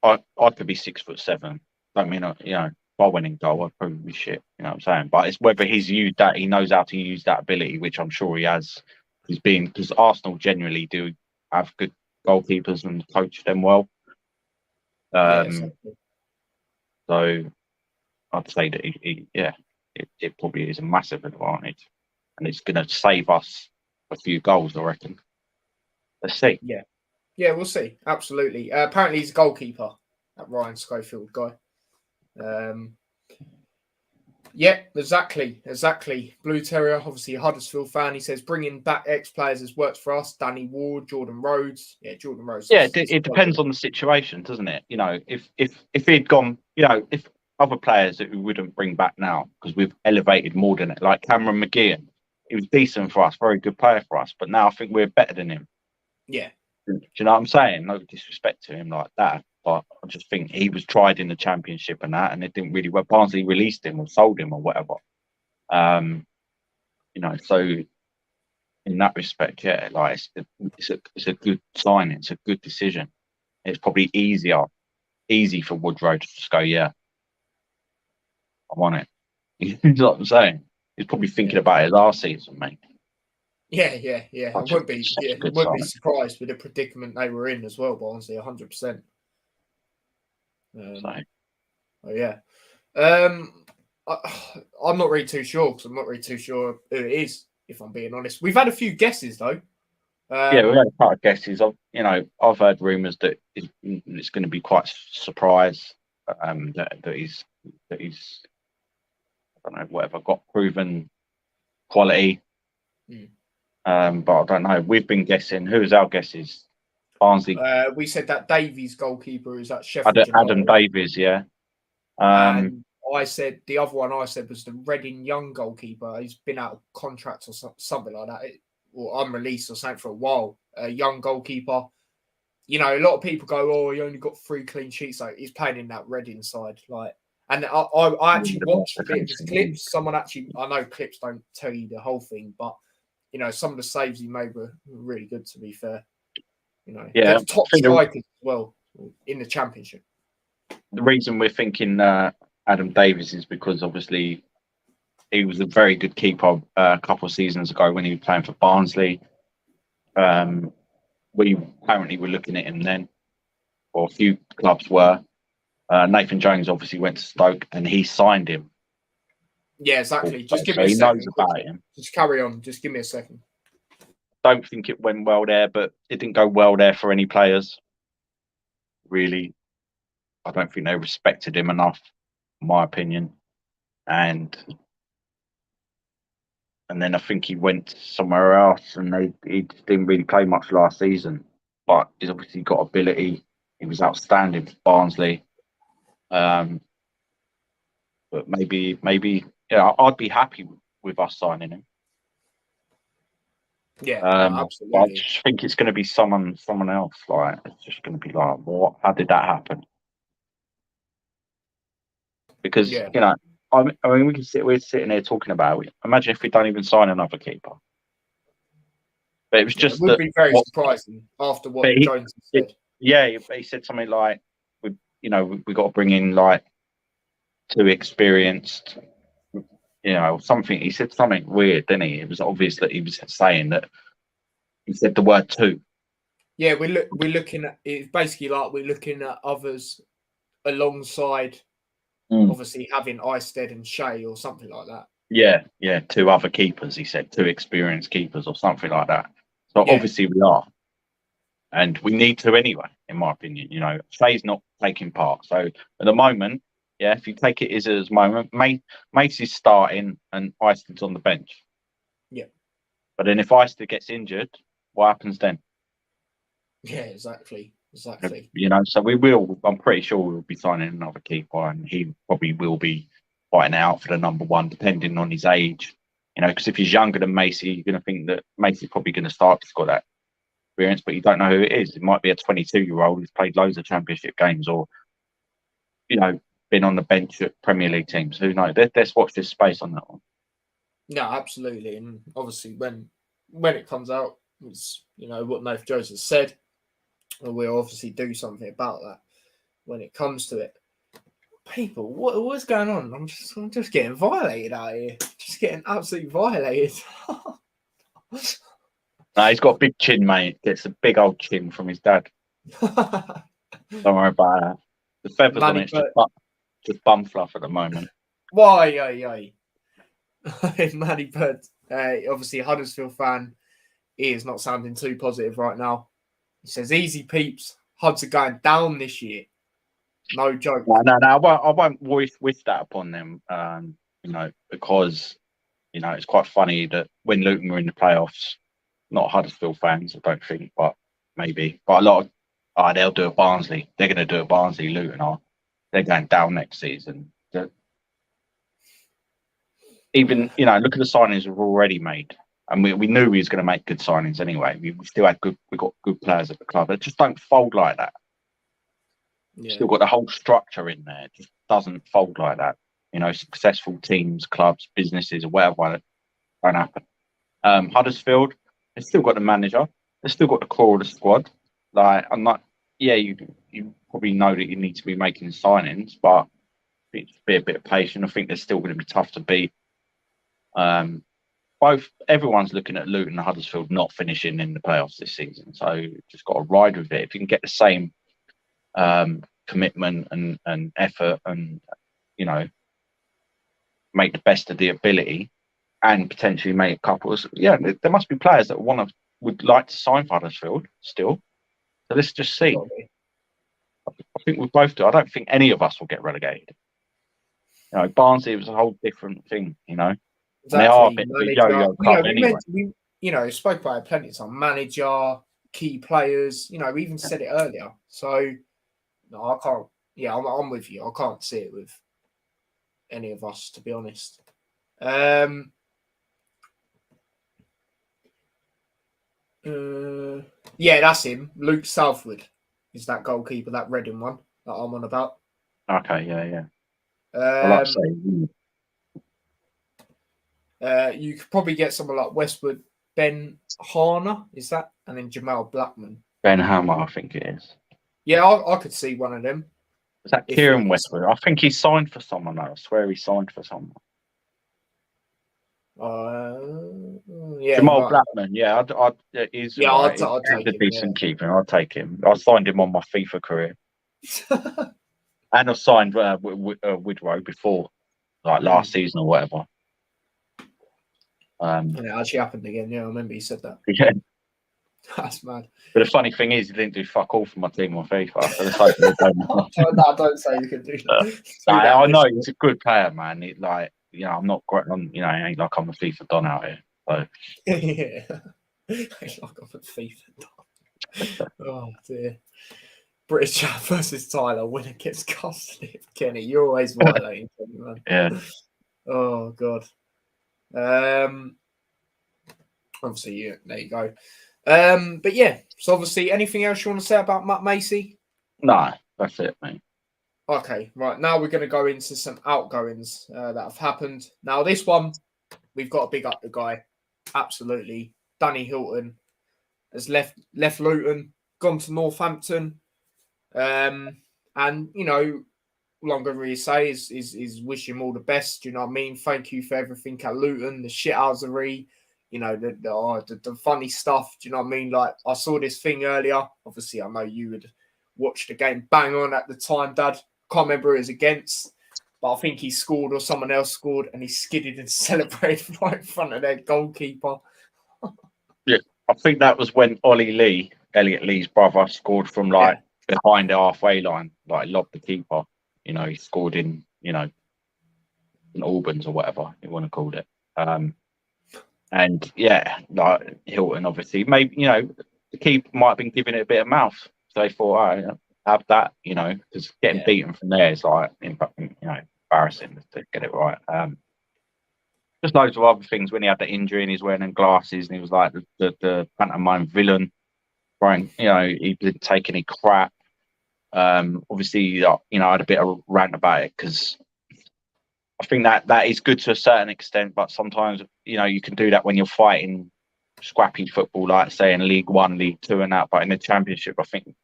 S3: could be 6'7". I mean, if I went in goal, I'd probably be shit. You know what I'm saying? But it's whether he's used that. He knows how to use that ability, which I'm sure he has. Because Arsenal generally do have good goalkeepers and coach them well.
S2: Exactly.
S3: So I'd say that it probably is a massive advantage, and it's going to save us a few goals, I reckon. Let's see.
S2: Yeah, we'll see. Absolutely. Apparently, he's a goalkeeper, that Ryan Schofield guy. Yeah, exactly. Blue Terrier, obviously a Huddersfield fan. He says bringing back ex-players has worked for us. Danny Ward, Jordan Rhodes. Yeah, Jordan Rhodes.
S3: Yeah, it depends on the situation, doesn't it? If he'd gone, if other players that we wouldn't bring back now because we've elevated more than it, like Cameron McGeehan, he was decent for us, very good player for us, but now I think we're better than him.
S2: Yeah.
S3: Do you know what I'm saying? No disrespect to him like that, but I just think he was tried in the Championship and that, and it didn't really work. Barnsley released him or sold him or whatever. So in that respect, yeah, like it's a good sign. It's a good decision. It's probably easy for Woodrow to just go, yeah, I want it. You know what I'm saying? He's probably thinking about it last season, mate.
S2: Yeah. I wouldn't be surprised with the predicament they were in as well, but honestly, 100%. Yeah. I'm not really too sure because I'm not really too sure who it is, if I'm being honest. We've had a few guesses though.
S3: We've had a couple of guesses. I've heard rumours that it's going to be quite a surprise that he's I don't know, whatever, got proven quality. But I don't know. We've been guessing. Who's our guesses? Barnsley.
S2: We said that Davies goalkeeper is at Sheffield.
S3: Adam Davies, yeah.
S2: And I said the other one I said was the Reading young goalkeeper. He's been out of contract or something like that, or unreleased or something for a while. A young goalkeeper. A lot of people go, "Oh, he only got 3 clean sheets." Like he's playing in that Reading side, like. And I actually watched a bit of his clips. I know clips don't tell you the whole thing, but some of the saves he made were really good. To be fair, You know,
S3: Yeah,
S2: they're the
S3: I
S2: top
S3: think
S2: strikers as well in the Championship.
S3: the reason we're thinking Adam Davies is because obviously he was a very good keeper a couple of seasons ago when he was playing for Barnsley. We apparently were looking at him then, or a few clubs were. Nathan Jones obviously went to Stoke and he signed him.
S2: Yeah, exactly. Just give
S3: So
S2: me a
S3: he
S2: second.
S3: knows about him.
S2: Just carry on. Just give me a second.
S3: Don't think it went well there, but it didn't go well there for any players. Really, I don't think they respected him enough, in my opinion. And then I think he went somewhere else, and he just didn't really play much last season. But he's obviously got ability. He was outstanding for Barnsley. But maybe, yeah, I'd be happy with us signing him.
S2: Yeah,
S3: But I
S2: absolutely.
S3: just think it's going to be someone else. Like it's just going to be like, what? How did that happen? Because
S2: Yeah.
S3: you know, I mean, we're sitting here talking about it. Imagine if we don't even sign another keeper. But it was
S2: Yeah, it
S3: just
S2: would
S3: that.
S2: be very surprising after what
S3: But
S2: Jones said.
S3: he said something like, we got to bring in like two experienced, something. He said something weird, didn't he? It was obvious that he was saying that he said the word two.
S2: Yeah, we're looking at it's basically like we're looking at others alongside, obviously having Isted and Shea or something like that.
S3: Yeah, two other keepers. He said two experienced keepers or something like that. So
S2: Yeah.
S3: obviously we are, and we need to anyway, in my opinion. You know, Shay's not taking part, so at the moment, yeah, if you take it as moment, Macy's starting and Iceland's on the bench.
S2: Yeah.
S3: But then if Iceland gets injured, what happens then?
S2: Yeah, exactly.
S3: You know, so we will. I'm pretty sure we'll be signing another keeper, and he probably will be fighting out for the number one, depending on his age. You know, because if he's younger than Macy, you're going to think that Macy's probably going to start to score that experience, but you don't know who it is. It might be a 22-year-old who's played loads of Championship games, or been on the bench at Premier League teams. Who knows? Let's watch this space on that one.
S2: No, absolutely, and obviously when it comes out, it's what Nathan Jones has said, and we'll obviously do something about that when it comes to it. People, what's going on? I'm just getting violated out here. Just getting absolutely violated.
S3: No, he's got a big chin, mate. Gets a big old chin from his dad. Don't worry about that. The feathers on it's just bum fluff at the moment.
S2: Why? Manny Bird, obviously a Huddersfield fan, he is not sounding too positive right now. He says, "Easy peeps, Huds are going down this year. No joke."
S3: No, I won't wish that upon them. Because it's quite funny that when Luton were in the playoffs, not Huddersfield fans, I don't think, but maybe, but a lot of they'll do a Barnsley. They're going to do a Barnsley. Luton are. They're going down next season. Even look at the signings we've already made, and we knew we was going to make good signings anyway. We still had we got good players at the club. They just don't fold like that.
S2: Yeah.
S3: Still got the whole structure in there. It just doesn't fold like that. Successful teams, clubs, businesses, or whatever, don't happen. Huddersfield, they've still got the manager. They've still got the core of the squad. Like, I'm not. Yeah, you probably know that you need to be making signings, but be a bit patient. I think they're still going to be tough to beat. Everyone's looking at Luton and Huddersfield not finishing in the playoffs this season, so just got to ride with it. If you can get the same commitment and effort, and make the best of the ability, and potentially make a couple. Yeah, there must be players that would like to sign for Huddersfield still. So let's just see. I think we both do. I don't think any of us will get relegated. Barnsley was a whole different thing.
S2: Exactly.
S3: They are a bit of a yo-yo club anyway.
S2: We spoke about it plenty of time. Manager, key players. We even said it earlier. So no, I can't. Yeah, I'm with you. I can't see it with any of us, to be honest. Yeah, that's him. Luke Southwood is that goalkeeper, that Reading one that I'm on about.
S3: Okay, yeah. I like to
S2: say, you could probably get someone like Westwood, Ben Harner, is that? And then Jamal Blackman.
S3: Ben Hammer, I think it is.
S2: Yeah, I could see one of them.
S3: Is that
S2: If
S3: Kieran
S2: it was-
S3: Westwood? I think he signed for someone. Though. I swear he signed for someone.
S2: Yeah,
S3: Jamal
S2: right.
S3: Blackman. Yeah, he's
S2: Yeah,
S3: right.
S2: I'd
S3: He's
S2: take
S3: a
S2: him.
S3: decent keeper. I'll take him. I signed him on my FIFA career, and I signed Widrow before, like last season or whatever.
S2: And it actually happened again. Yeah, I remember you said that.
S3: Yeah.
S2: That's mad.
S3: But the funny thing is, he didn't do fuck all for my team on FIFA. So let's hope he don't.
S2: No, don't say you can do that.
S3: I know he's a good player, man. I'm not great. It ain't like I'm a FIFA don out here. So
S2: Yeah. Like I'm a FIFA dog. Oh dear. British Chat versus Tyler. Winner gets custody of Kenny. You're always violating Kenny, man.
S3: yeah.
S2: Oh god. Obviously, yeah, there you go. But yeah, so obviously, anything else you want to say about Matt Macy?
S3: No, that's it, mate.
S2: Okay, right. Now we're going to go into some outgoings that have happened. Now, this one, we've got to big up the guy. Absolutely. Danny Hilton has left Luton, gone to Northampton. And, all I'm going to really say is wish him all the best. Do you know what I mean? Thank you for everything at Luton, the shithousery, the funny stuff. Do you know what I mean? Like, I saw this thing earlier. Obviously, I know you had watched the game bang on at the time, Dad. Can't remember who it was against, but I think he scored or someone else scored, and he skidded and celebrated right in front of their goalkeeper.
S3: Yeah, I think that was when Elliot Lee's brother, scored from behind the halfway line, like lobbed the keeper. He scored in Albans or whatever you want to call it. And yeah, like Hilton, obviously, maybe the keeper might have been giving it a bit of mouth. So they thought, have that, because getting beaten from there is like, embarrassing to get it right. Just loads of other things. When he had the injury and he's wearing them glasses and he was like the pantomime villain, right? He didn't take any crap. Obviously, I had a bit of a rant about it because I think that is good to a certain extent, but sometimes you can do that when you're fighting scrappy football, like say in League One, League Two, and that. But in the Championship, I think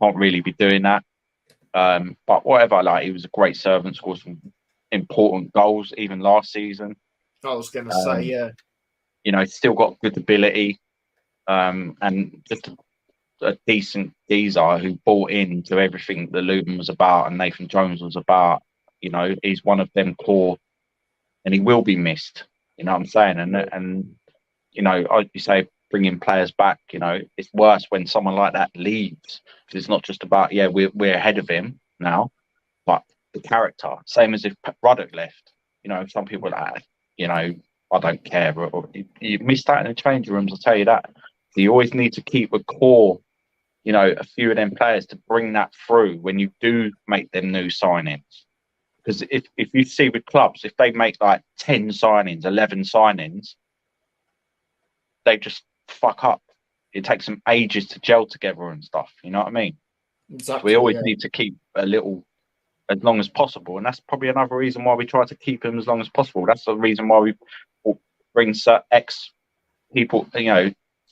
S3: can't really be doing that. But whatever, like he was a great servant, scored some important goals even last season.
S2: I was going to say, yeah.
S3: He's still got good ability, and just a decent geezer who bought into everything that Luton was about and Nathan Jones was about. He's one of them core, and he will be missed. You know what I'm saying? And you say bringing players back. It's worse when someone like that leaves, because it's not just about we're ahead of him now, but the character. Same as if Ruddock left. Some people are like, I don't care, but you missed out in the changing rooms. I'll tell you that. So you always need to keep a core. A few of them players to bring that through when you do make them new signings. Because if you see with clubs, if they make like 10 signings, 11 signings, they just fuck up. It takes them ages to gel together and stuff. You know what I mean?
S2: Exactly.
S3: So we always need to keep a little as long as possible. And that's probably another reason why we try to keep them as long as possible. That's the reason why we bring ex people,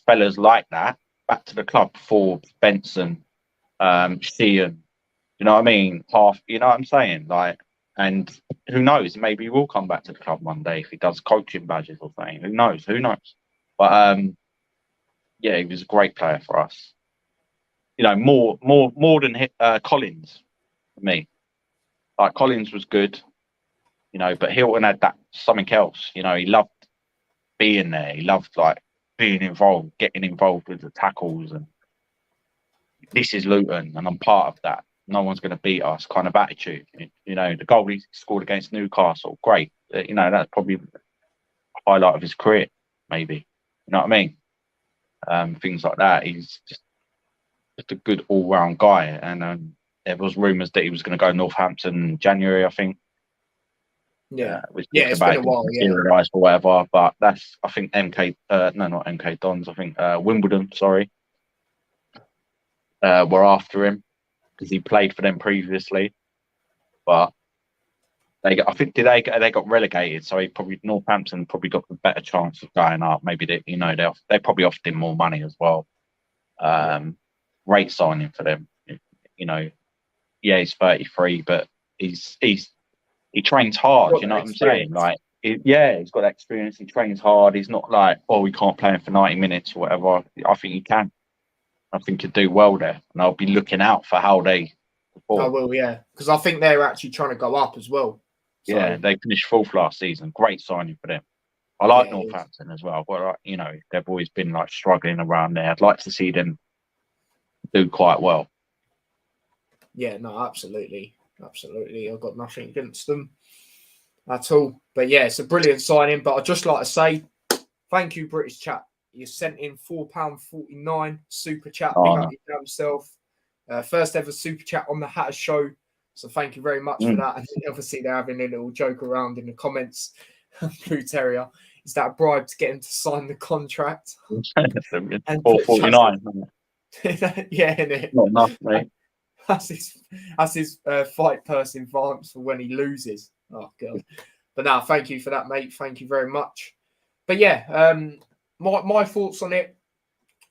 S3: fellas like that back to the club. Forbes, Benson, Sheehan, you know what I mean? You know what I'm saying? Like, and who knows? Maybe he will come back to the club one day if he does coaching badges or something. Who knows? But he was a great player for us. More than Collins for me. Like Collins was good, but Hilton had that something else. He loved being there. He loved like being involved, getting involved with the tackles, and this is Luton, and I'm part of that. No one's going to beat us kind of attitude. The goal he scored against Newcastle, great. That's probably the highlight of his career, maybe. You know what I mean? Things like that. He's just a good all-round guy. And there was rumours that he was going to go to Northampton in January, I think.
S2: Yeah.
S3: It's
S2: been a while,
S3: materialised or whatever. But that's, I think, not MK Dons. I think Wimbledon, sorry, were after him because he played for them previously. But they got relegated, so Northampton probably got the better chance of going up. Maybe they probably offered him more money as well. Great signing for them. You know, yeah, he's 33, but he trains hard. You know what I'm saying? Like, he's got that experience. He trains hard. He's not like, oh, we can't play him for 90 minutes or whatever. I think he can. I think he'll do well there, and I'll be looking out for how they perform.
S2: I will, yeah, because I think they're actually trying to go up as well.
S3: So, yeah, they finished 4th last season. Great signing for them. I like Northampton as well, but you know, they've always been like struggling around there. I'd like to see them do quite well.
S2: Yeah, no, absolutely. I've got nothing against them at all. But yeah, it's a brilliant signing. But I'd just like to say thank you, British chat. You sent in £4.49 super chat. Big up yourself. First ever super chat on the Hatter Show. So thank you very much for that. And obviously they're having a little joke around in the comments. Blue Terrier. Is that a bribe to get him to sign the contract?
S3: $4.49.
S2: Yeah, innit?
S3: Not enough, mate.
S2: That's his fight purse in advance for when he loses. Oh god! But now, thank you for that, mate. Thank you very much. But yeah, my thoughts on it.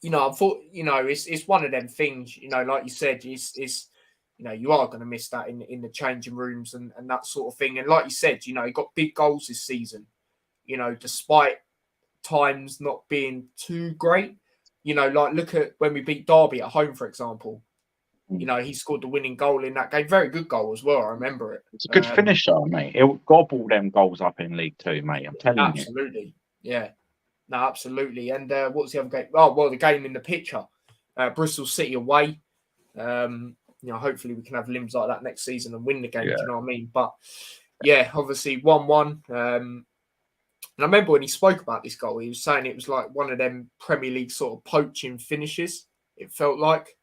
S2: You know, I thought, you know, it's one of them things. You know, like you said, it's you know, you are going to miss that in the changing rooms and that sort of thing. And like you said, you know, he got big goals this season. You know, despite times not being too great. You know, like look at when we beat Derby at home, for example. You know, he scored the winning goal in that game. Very good goal as well. I remember it.
S3: It's a good finisher, mate. He'll gobble them goals up in League Two, mate. I'm telling you.
S2: Absolutely. Yeah. No, absolutely. And what was the other game? Oh, well, the game in the picture. Bristol City away. You know, hopefully we can have limbs like that next season and win the game. Yeah. Do you know what I mean? But yeah, obviously 1-1. And I remember when he spoke about this goal, he was saying it was like one of them Premier League sort of poaching finishes. It felt like.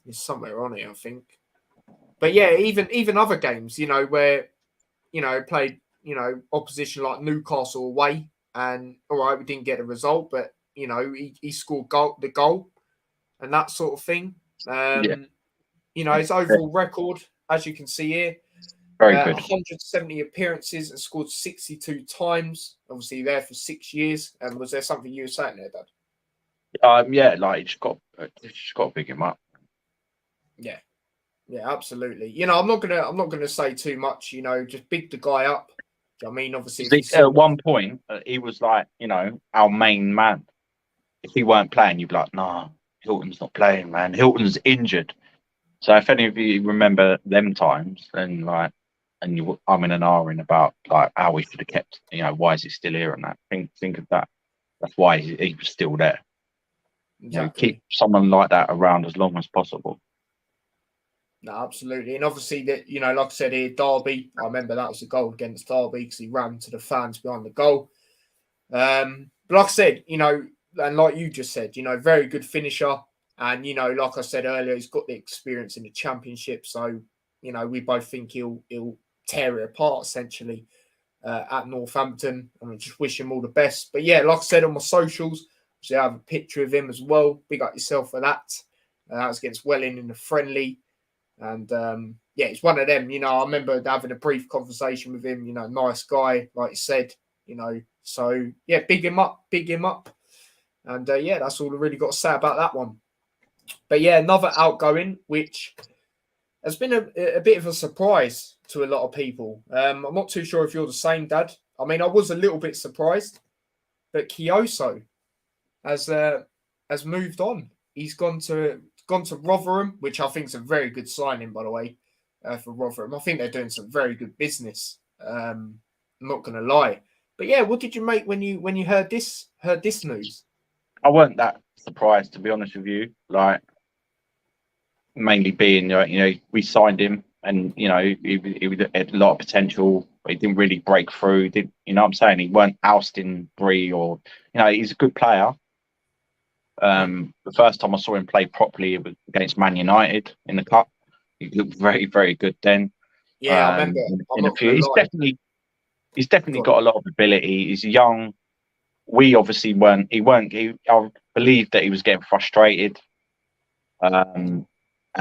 S2: It's somewhere on it, I think. But yeah, even other games, you know, where, you know, played, you know, opposition like Newcastle away, and all right, we didn't get a result, but you know, he scored the goal and that sort of thing. You know, his overall record, as you can see here,
S3: very good.
S2: 170 appearances and scored 62 times. Obviously, there for 6 years. And was there something you were saying there, Dad?
S3: Yeah, like just got to pick him up.
S2: Yeah, absolutely. You know, I'm not gonna say too much. You know, just big the guy up. I mean, obviously,
S3: at one point he was like, you know, our main man. If he weren't playing, you'd be like, nah, Hilton's not playing, man. Hilton's injured. So if any of you remember them times, then like, and you I'm in an R in about like how we should have kept, you know, why is he still here and that. Think of that. That's why he was still there. Exactly. You know, keep someone like that around as long as possible.
S2: No, absolutely. And obviously, that, you know, like I said here, Derby, I remember that was a goal against Derby because he ran to the fans behind the goal. But like I said, you know, and like you just said, you know, very good finisher. And, you know, like I said earlier, he's got the experience in the Championship. So, you know, we both think he'll tear it apart, essentially, at Northampton. And I just wish him all the best. But, yeah, like I said on my socials, so I have a picture of him as well. Big up yourself for that. That was against Welling in the friendly. And, yeah, it's one of them. You know, I remember having a brief conversation with him. You know, nice guy, like you said, you know. So, yeah, big him up. And, yeah, that's all I really got to say about that one. But, yeah, another outgoing, which has been a bit of a surprise to a lot of people. I'm not too sure if you're the same, Dad. I mean, I was a little bit surprised. But Kioso has moved on. He's gone to Rotherham, which I think is a very good signing, by the way, for Rotherham. I think they're doing some very good business. I'm not going to lie, but yeah, what did you make when you heard this news?
S3: I weren't that surprised, to be honest with you. Like, mainly being, you know, we signed him, and you know, he had a lot of potential. But he didn't really break through. You know what I'm saying? He weren't ousting Bree, or you know, he's a good player. The first time I saw him play properly, it was against Man United in the cup. He looked very, very good then.
S2: Yeah, I remember.
S3: He's definitely got a lot of ability. He's young. We obviously weren't. I believe that he was getting frustrated, and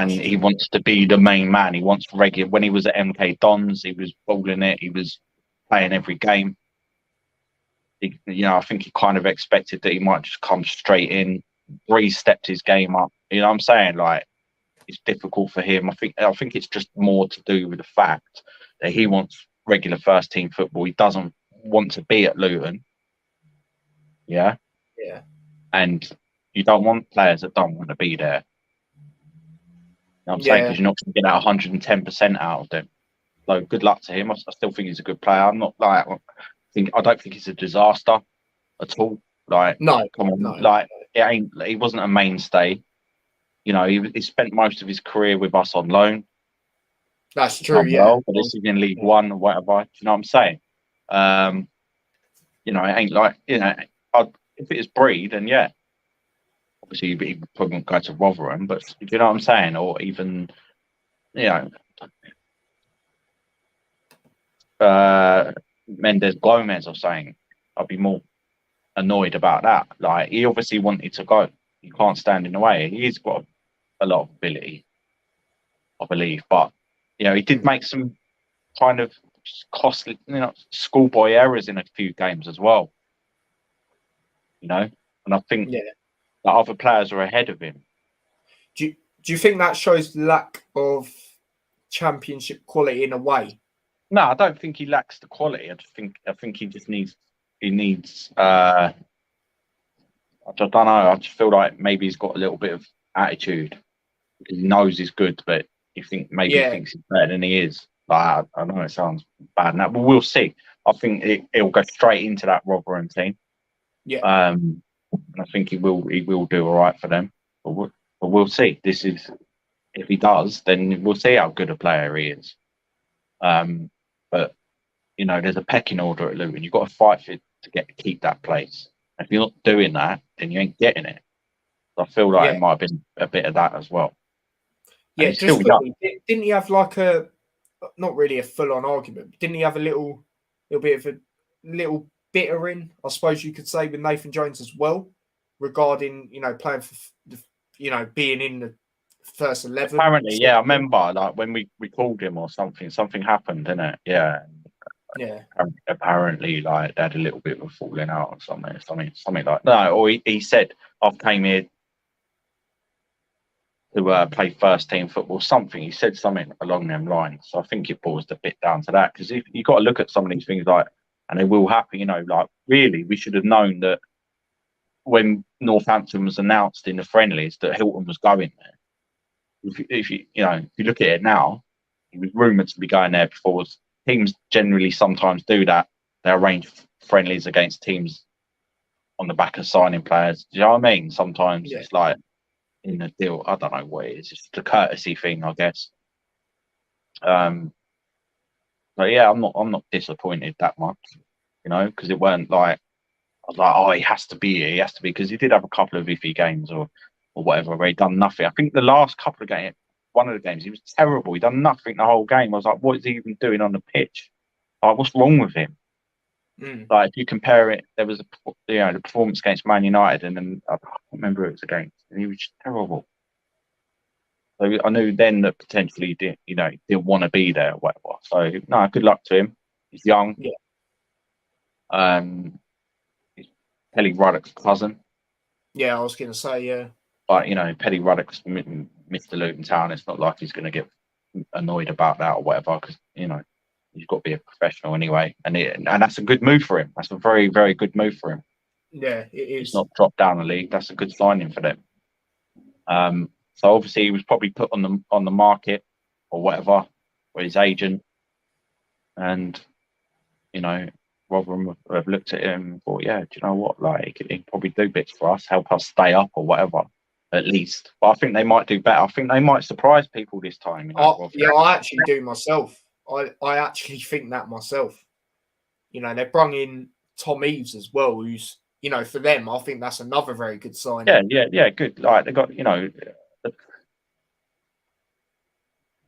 S3: he wants to be the main man. He wants regular. When he was at MK Dons, he was balling it. He was playing every game. You know, I think he kind of expected that he might just come straight in, Breeze stepped his game up. You know what I'm saying? Like, it's difficult for him. I think it's just more to do with the fact that he wants regular first team football. He doesn't want to be at Luton. Yeah.
S2: Yeah.
S3: And you don't want players that don't want to be there. You know what I'm saying? Because you're not going to get that 110% out of them. So good luck to him. I still think he's a good player. I'm not like I don't think he's a disaster at all. Like,
S2: no,
S3: come on,
S2: no.
S3: like it ain't. He wasn't a mainstay. You know, he spent most of his career with us on loan.
S2: That's true. Yeah,
S3: but this is in League One or whatever. Do you know what I'm saying? You know, it ain't like, you know, if it is Breed, then yeah, obviously he probably won't go to Rotherham. But do you know what I'm saying? Or even, you know, Mendes Gomez or something, I'd be more annoyed about that. Like, he obviously wanted to go. You can't stand in the way. He's got a lot of ability, I believe, but you know, he did make some kind of costly, you know, schoolboy errors in a few games as well. You know, and I think that other players are ahead of him.
S2: Do you think that shows lack of championship quality in a way?
S3: No, I don't think he lacks the quality. I think he just needs. I don't know. I just feel like maybe he's got a little bit of attitude. He knows he's good, but you think maybe he thinks he's better than he is. Like, I know it sounds bad now, but we'll see. I think it'll go straight into that Rotherham team.
S2: Yeah.
S3: And I think he will do all right for them. But we'll see. This is, if he does, then we'll see how good a player he is. But you know, there's a pecking order at Luton. You've got to fight for it to keep that place. If you're not doing that, then you ain't getting it. So I feel like it might have been a bit of that as well. And
S2: yeah, just quickly, didn't he have like not really a full-on argument, but didn't he have a little bit of a little bittering, I suppose you could say, with Nathan Jones as well, regarding, you know, playing for, you know, being in the first 11.
S3: Apparently, yeah, I remember like when we called him or something happened, didn't it? Yeah.
S2: Yeah.
S3: Apparently, like they had a little bit of a falling out or something like that. Or he said, "I've came here to play first team football." Something he said something along them lines. So I think it boils a bit down to that, because if you got to look at some of these things, like, and they will happen. You know, like really, we should have known that when Northampton was announced in the friendlies that Hilton was going there. If you look at it now, he was rumoured to be going there before. Teams generally sometimes do that. They arrange friendlies against teams on the back of signing players. Do you know what I mean? Sometimes it's like in a deal. I don't know what it is. It's just a courtesy thing, I guess. But yeah, I'm not disappointed that much, you know, because it weren't like I was like, oh, he has to be here. He has to be, because he did have a couple of iffy games or whatever where he done nothing. I think the last couple of games, one of the games, he was terrible. He done nothing the whole game. I was like, what is he even doing on the pitch? Like, what's wrong with him? Like, if you compare it, there was the performance against Man United, and then I can't remember who it was against, and he was just terrible. So I knew then that potentially he didn't want to be there or whatever. So no, good luck to him. He's young.
S2: Yeah.
S3: He's Pelly Ruddock's cousin.
S2: Yeah, I was going to say, yeah.
S3: But, you know, Pelly Ruddock's Mr. Luton Town. It's not like he's going to get annoyed about that or whatever, because, you know, he's got to be a professional anyway. And that's a good move for him. That's a very, very good move for him.
S2: Yeah, it is.
S3: He's not dropped down the league. That's a good signing for them. So obviously he was probably put on the market or whatever with his agent. And, you know, Rotherham have looked at him and thought, yeah, do you know what? Like, he could probably do bits for us, help us stay up or whatever, at least. But I think they might do better. I think they might surprise people this time. You know,
S2: yeah, I actually do myself. I actually think that myself. You know, they brought in Tom Eaves as well, who's, you know, for them, I think that's another very good sign.
S3: Yeah, good. Like, they got, you know,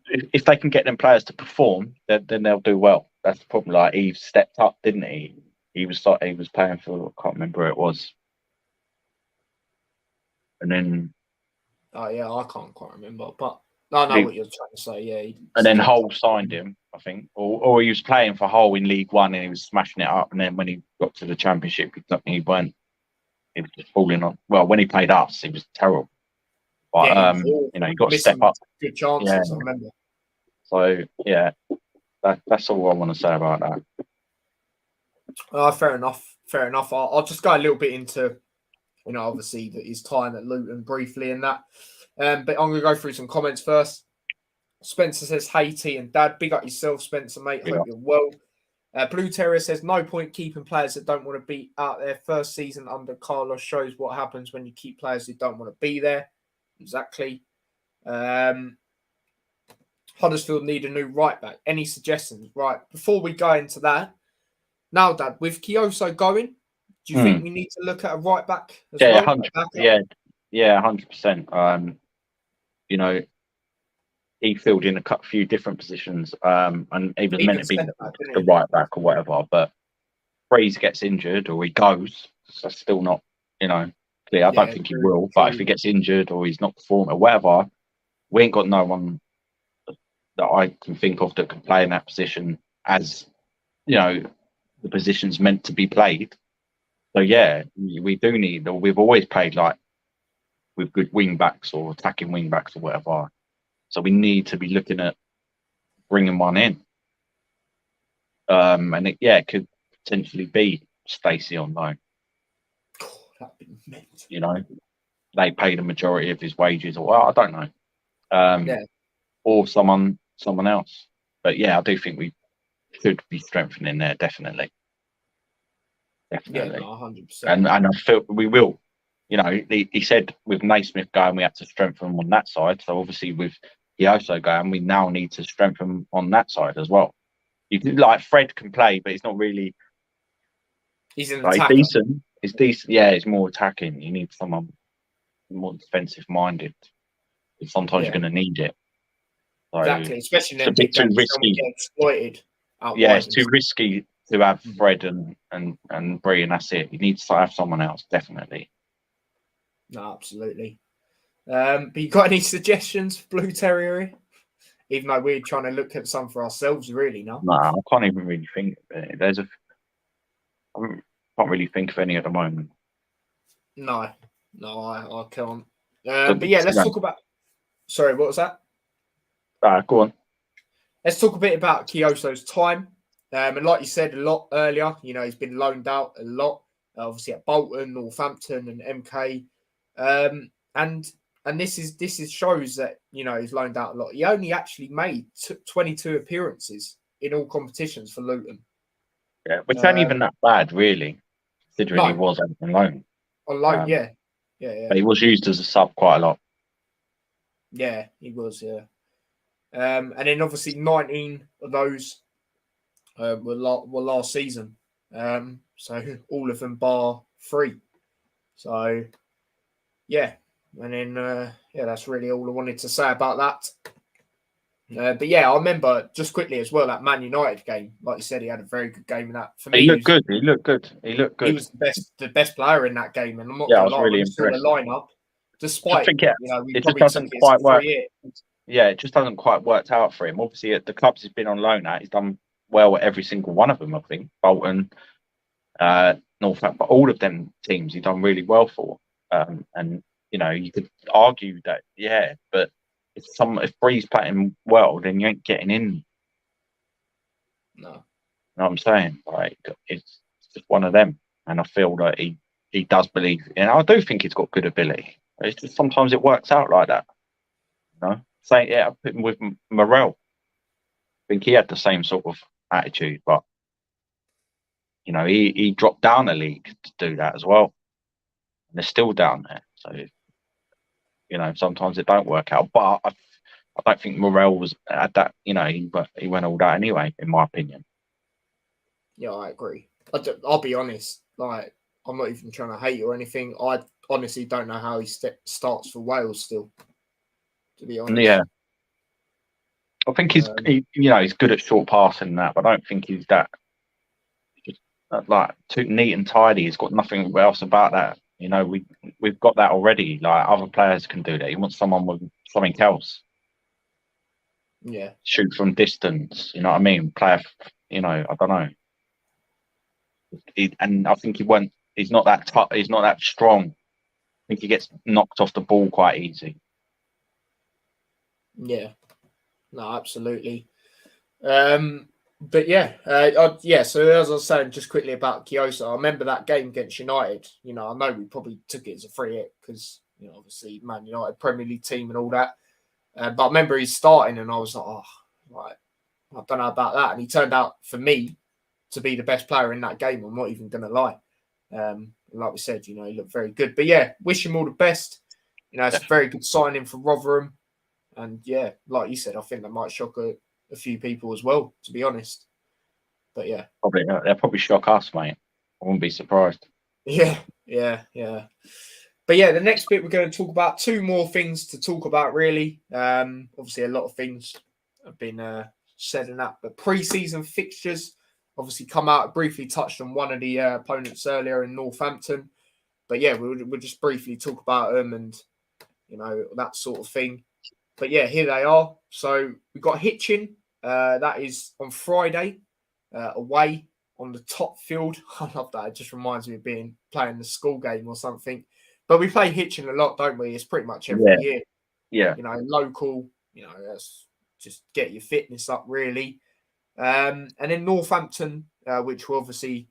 S3: if they can get them players to perform, then they'll do well. That's the problem. Like, Eaves stepped up, didn't he? He was playing for, I can't remember who it was. And then,
S2: oh yeah, I can't quite remember, but I know what you're trying to say. Yeah,
S3: and then Hull signed him, I think, or he was playing for Hull in League One and he was smashing it up. And then when he got to the Championship, he weren't he was just falling on. Well, when he played us, he was terrible. But
S2: Yeah, he was awful.
S3: you know, you got to
S2: Missing
S3: step up.
S2: good chances. I remember.
S3: So yeah, that's all I want to say about that.
S2: Fair enough. Fair enough. I'll just go a little bit into, you know, obviously his time at Luton briefly and that. But I'm going to go through some comments first. Spencer says, "Hey T and Dad, big up yourself, Spencer, mate. Hope you're well." Blue Terrier says, "No point keeping players that don't want to be out there. First season under Carlos shows what happens when you keep players who don't want to be there." Exactly. Huddersfield need a new right back. Any suggestions? Right, before we go into that, now, Dad, with Kioso going, do you think we need to look at a right back as well?
S3: 100%. Yeah, 100%. You know, he filled in a few different positions, and he was meant to be the right back or whatever. But Freeze gets injured or he goes, so still not, you know, clear. I don't think he will. But if he gets injured or he's not performing or whatever, we ain't got no one that I can think of that can play in that position as, you know, the position's meant to be played. So yeah, we do need, or we've always played like with good wing backs or attacking wing backs or whatever. So we need to be looking at bringing one in. And it could potentially be Stacey on loan.
S2: That'd be mint.
S3: You know, they pay the majority of his wages, or I don't know. Or someone else. But yeah, I do think we should be strengthening there, definitely.
S2: Yeah, no, 100%.
S3: And I feel we will. You know, he said with Naismith going, we had to strengthen on that side. So obviously with Kioso going, we now need to strengthen on that side as well. You can, like, Fred can play, but he's not really.
S2: He's an attacker.
S3: Decent. He's decent. Yeah, he's more attacking. You need someone more defensive minded. Sometimes you're going to need it. So
S2: exactly, especially
S3: it's a bit too risky.
S2: Get exploited.
S3: Yeah, it's too risky to have Fred and Bree, and that's it. You need to have someone else, definitely.
S2: No, absolutely. But you got any suggestions for Blue Terrier? Even though we're trying to look at some for ourselves, really, no?
S3: No, I can't even really think of it. I can't really think of any at the moment.
S2: No, I can't. But yeah, let's talk about. Sorry, what was that?
S3: Go on.
S2: Let's talk a bit about Kioso's time. And like you said a lot earlier, you know, he's been loaned out a lot, obviously at Bolton, Northampton, and MK. And this shows that, you know, he's loaned out a lot. He only actually made 22 appearances in all competitions for Luton.
S3: Yeah, which ain't even that bad, really, considering he was on loan.
S2: On loan, yeah.
S3: But he was used as a sub quite a lot.
S2: Yeah, he was, yeah. And then obviously 19 of those were last season. So all of them bar 3. So, yeah. And then, that's really all I wanted to say about that. But yeah, I remember just quickly as well that Man United game. Like you said, he had a very good game in that. For me,
S3: He looked good. He looked good.
S2: He was the best player in that game, and I'm not
S3: I
S2: going
S3: was
S2: to lie.
S3: really
S2: Still the lineup, despite
S3: we
S2: it
S3: just doesn't quite work. Yeah, it just hasn't quite worked out for him. Obviously, at the clubs he's been on loan at, he's done well at every single one of them. I think Bolton, Northampton, but all of them teams he's done really well for. And you know, you could argue that, but if Bree's playing well, then you ain't getting in.
S2: No,
S3: you know what I'm saying? Like, it's just one of them, and I feel that he does believe, and I do think he's got good ability. It's just sometimes it works out like that. You know, I put him with Morel. I think he had the same sort of attitude, but you know, he dropped down a league to do that as well, and they're still down there. So, you know, sometimes it don't work out. But I don't think Morel was at that. You know, he went all that anyway, in my opinion.
S2: Yeah, I agree. I'll be honest. Like, I'm not even trying to hate you or anything. I honestly don't know how he starts for Wales still. To be honest.
S3: Yeah. I think he's good at short passing and that, but I don't think he's that just like too neat and tidy. He's got nothing else about that. You know, we've got that already. Like, other players can do that. He wants someone with something else.
S2: Yeah.
S3: Shoot from distance. You know what I mean? Play, I don't know. And I think he won't he's not that he's not that strong. I think he gets knocked off the ball quite easy.
S2: Yeah, no, absolutely. But yeah, So as I was saying, just quickly about Kiosa, I remember that game against United. You know, I know we probably took it as a free hit because obviously Man United Premier League team and all that. But I remember he's starting, and I was like, oh, right, I don't know about that. And he turned out for me to be the best player in that game. I'm not even going to lie. Like we said, he looked very good. But yeah, wish him all the best. It's a very good signing for Rotherham. And yeah, like you said, I think that might shock a few people as well, to be honest. But yeah.
S3: They'll probably shock us, mate. I wouldn't be surprised.
S2: Yeah. But yeah, the next bit we're going to talk about 2 more things to talk about, really. Obviously, a lot of things have been said in that. But pre-season fixtures obviously come out. I briefly touched on one of the opponents earlier in Northampton. But yeah, we'll just briefly talk about them and, that sort of thing. But yeah, here they are. So we've got Hitchin. That is on Friday, away on the top field. I love that. It just reminds me of playing the school game or something. But we play Hitchin a lot, don't we? It's pretty much every year.
S3: Yeah.
S2: Local, that's just get your fitness up, really. And then Northampton, which will obviously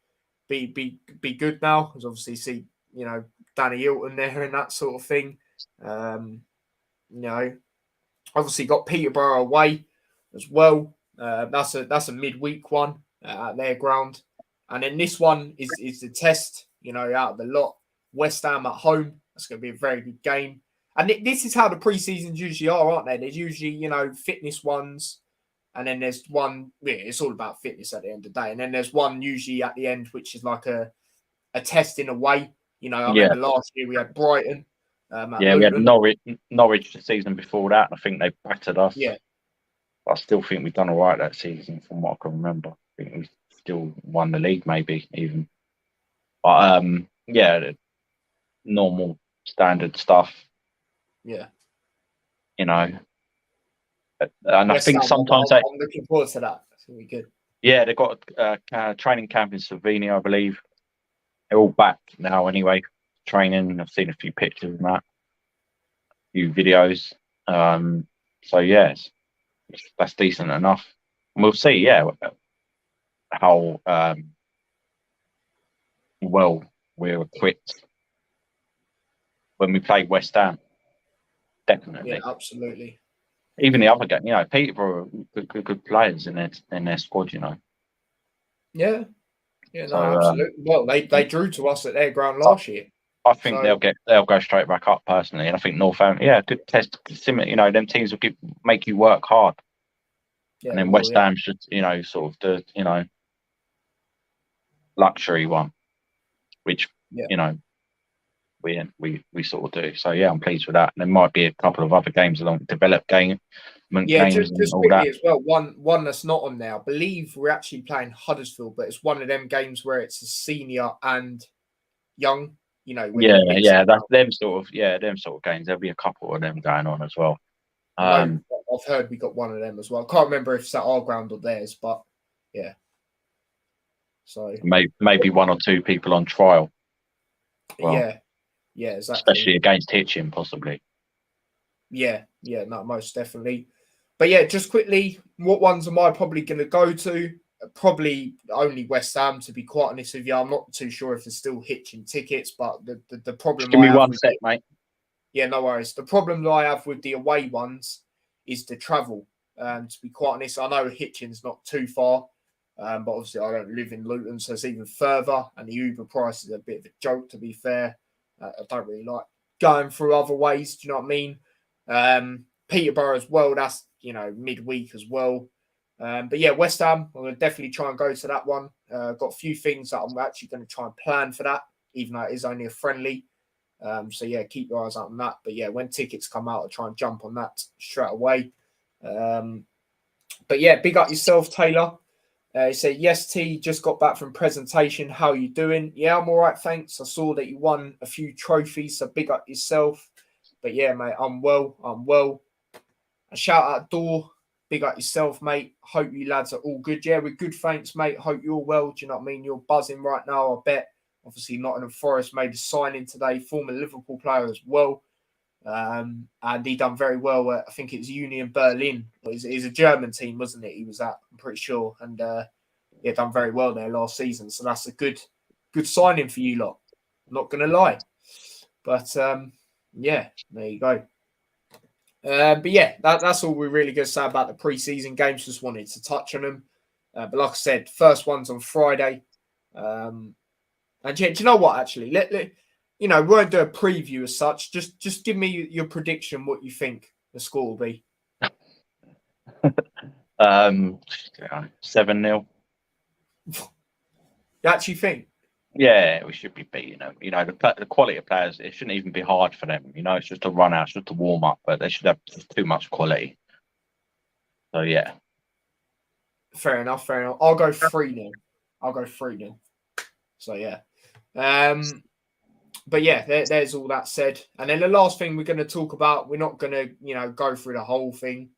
S2: be good now, because obviously see, Danny Hilton there and that sort of thing. Obviously got Peterborough away as well. That's a midweek one at their ground. And then this one is the test, out of the lot. West Ham at home. That's going to be a very good game. And this is how the pre-seasons usually are, aren't they? There's usually, fitness ones. And then there's one, it's all about fitness at the end of the day. And then there's one usually at the end, which is like a test in a way. I remember last year we had Brighton.
S3: We had Norwich the season before that. I think they battered us.
S2: Yeah.
S3: I still think we've done all right that season from what I can remember. I think we still won the league, maybe even. But the normal standard stuff.
S2: Yeah.
S3: And I think sometimes
S2: I'm looking forward to that. It's going to be good.
S3: Yeah, they've got a training camp in Slovenia, I believe. They're all back now anyway, training. I've seen a few pictures and that, a few videos. So yes, that's decent enough. And we'll see, how well we're equipped when we play West Ham. Definitely.
S2: Yeah, absolutely.
S3: Even the other game, Peterborough are good players in their squad,
S2: Yeah. Yeah, no, absolutely. Well, they drew to us at their ground last year.
S3: I think they'll go straight back up personally, and I think Northampton, good test. Similar, them teams will make you work hard, and then West Ham should, sort of the luxury one, which we sort of do. So I'm pleased with that. And there might be a couple of other games along developed games.
S2: Just quickly as well. One that's not on there. I believe we're actually playing Huddersfield, but it's one of them games where it's a senior and young.
S3: That's them sort of games. There'll be a couple of them going on as well.
S2: I've heard we got one of them as well. I can't remember if it's at our ground or theirs, but yeah. So
S3: maybe 1 or 2 people on trial.
S2: Well, yeah, exactly.
S3: Especially against Hitchin, possibly.
S2: Yeah, no, most definitely. But yeah, just quickly, what ones am I probably going to go to? Probably only West Ham, to be quite honest with you. I'm not too sure if there's still Hitchin tickets, but the problem.
S3: Just give me one sec, mate.
S2: Yeah, no worries. The problem that I have with the away ones is the travel. To be quite honest, I know Hitchin's not too far, but obviously I don't live in Luton, so it's even further, and the Uber price is a bit of a joke, to be fair. I don't really like going through other ways. Do you know what I mean? Peterborough as well. That's midweek as well. But yeah, West Ham. I'm going to definitely try and go to that one. Got a few things that I'm actually going to try and plan for that, even though it is only a friendly. So yeah, keep your eyes out on that. But yeah, when tickets come out, I'll try and jump on that straight away. But yeah, big up yourself, Taylor. He said, yes, T, just got back from presentation. How you doing? Yeah, I'm all right, thanks. I saw that you won a few trophies, so big up yourself. But yeah, mate, I'm well. A shout out door. Big up yourself, mate. Hope you lads are all good. Yeah, we're good, thanks, mate. Hope you're well. Do you know what I mean? You're buzzing right now, I bet. Obviously, Nottingham Forest made a signing today, former Liverpool player as well. And he done very well at, I think it's Union Berlin. He's a German team, wasn't it? He was at, I'm pretty sure. And done very well there last season. So that's a good signing for you lot. Not going to lie. But there you go. But yeah, that's all we're really going to say about the pre-season games. Just wanted to touch on them. But like I said, first one's on Friday. And do you know what? Actually, we won't do a preview as such. Just give me your prediction. What you think the score will be?
S3: 7-0.
S2: You actually think?
S3: Yeah, we should be beating them. The quality of players, it shouldn't even be hard for them. It's just a run out, it's just a warm up, but they should have too much quality. So yeah.
S2: Fair enough. I'll go 3-0. So yeah. But yeah, there's all that said. And then the last thing we're going to talk about, we're not going to, go through the whole thing.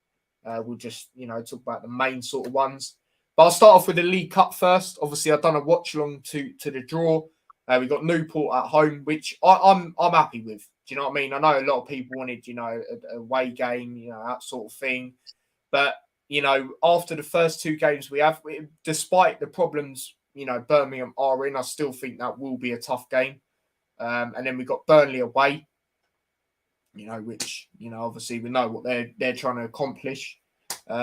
S2: We'll just, talk about the main sort of ones. But I'll start off with the League Cup first. Obviously, I've done a watch along to the draw. We got Newport at home, which I'm happy with. Do you know what I mean? I know a lot of people wanted, a away game, that sort of thing. But, after the first two games despite the problems, Birmingham are in, I still think that will be a tough game. And then we got Burnley away, which, obviously we know what they're trying to accomplish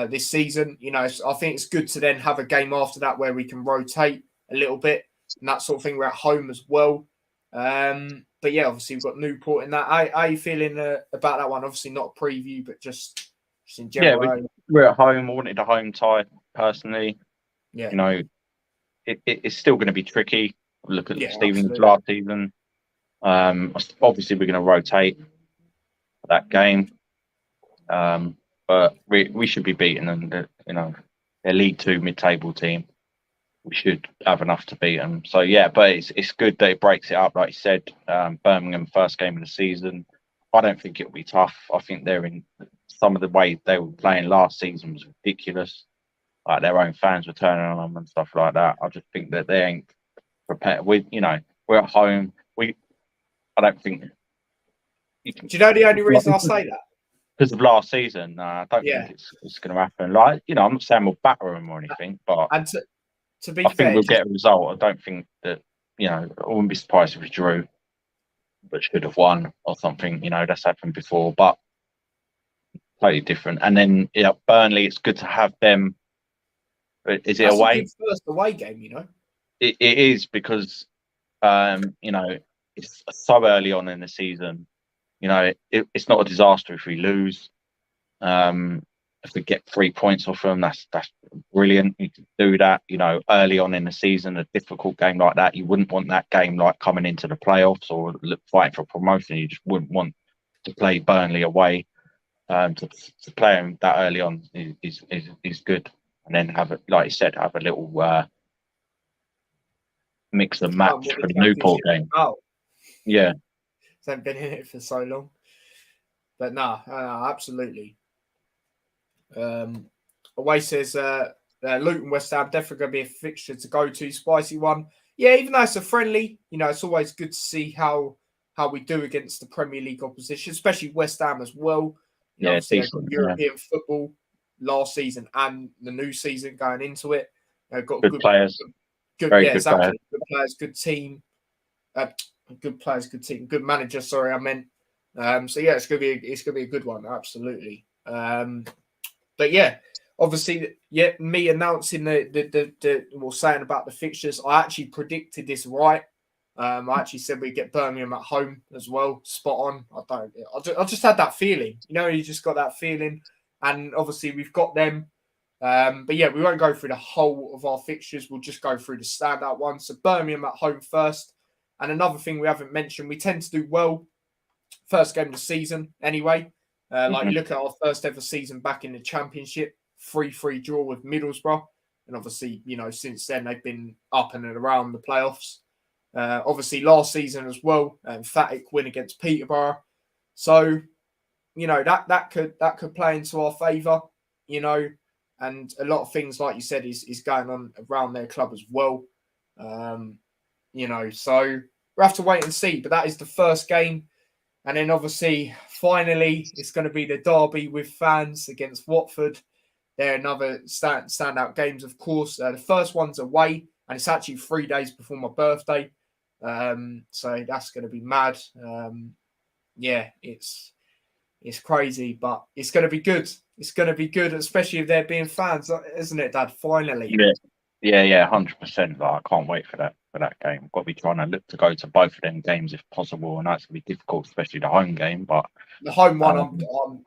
S2: this season. I think it's good to then have a game after that where we can rotate a little bit and that sort of thing. We're at home as well. But yeah, obviously we've got Newport in that. How are you feeling about that one? Obviously not a preview, but just in general.
S3: Yeah, we're at home. I wanted a home tie personally.
S2: Yeah.
S3: It's still going to be tricky. Look at Stevens
S2: absolutely.
S3: last season. Obviously we're going to rotate that game. But we should be beating them. They're League 2 mid-table team. We should have enough to beat them. So yeah, but it's good that it breaks it up. Like you said, Birmingham first game of the season. I don't think it'll be tough. I think they're in some of the way they were playing last season was ridiculous. Like their own fans were turning on them and stuff like that. I just think that they ain't prepared. We're at home. I don't think.
S2: Do you know the only reason I say that?
S3: Because of last season, I don't think it's going to happen. Like, I'm not saying we'll batter them or anything, but
S2: and to be
S3: I
S2: fair,
S3: think we'll get a result. I don't think that, I wouldn't be surprised if we drew, but should have won or something. That's happened before, but totally different. And then, Burnley, it's good to have them. Is it
S2: that's
S3: away?
S2: A good first away game,
S3: It is because, it's so early on in the season. It's not a disaster if we lose. If we get 3 points off them, that's brilliant. You can do that, early on in the season, a difficult game like that. You wouldn't want that game like coming into the playoffs or fighting for promotion. You just wouldn't want to play Burnley away. To play them that early on is good, and then have it, like you said, have a little mix and match for the Newport game.
S2: Oh,
S3: yeah.
S2: They've been in it for so long. But no, absolutely. Away says Luton West Ham definitely going to be a fixture to go to. Spicy one. Yeah, even though it's a friendly, it's always good to see how we do against the Premier League opposition, especially West Ham as well. They've got European football last season and the new season going into it. They've got
S3: good players.
S2: Exactly. Good players, good team. Good players, good team, good manager. Sorry, I meant. So yeah, it's gonna be a good one, absolutely. But yeah, obviously, me announcing saying about the fixtures, I actually predicted this right. I actually said we get Birmingham at home as well. Spot on. I just had that feeling. You just got that feeling, and obviously we've got them. But yeah, we won't go through the whole of our fixtures. We'll just go through the standout ones. So Birmingham at home first. And another thing we haven't mentioned, we tend to do well first game of the season anyway. Like you look at our first ever season back in the Championship, 3-3 draw with Middlesbrough. And obviously, since then they've been up and around the playoffs. Obviously last season as well, emphatic win against Peterborough. So, that could play into our favour, and a lot of things, like you said, is going on around their club as well. So we'll have to wait and see. But that is the first game. And then obviously, finally, it's going to be the derby with fans against Watford. They're another standout games, of course. The first one's away, and it's actually 3 days before my birthday. So that's going to be mad. It's crazy, but it's going to be good. It's going to be good, especially if they're being fans, isn't it, Dad? Finally.
S3: Yeah, 100%. Like, I can't wait for that game. I've got to be trying to look to go to both of them games if possible, and that's going to be difficult, especially the home game. But
S2: the home one,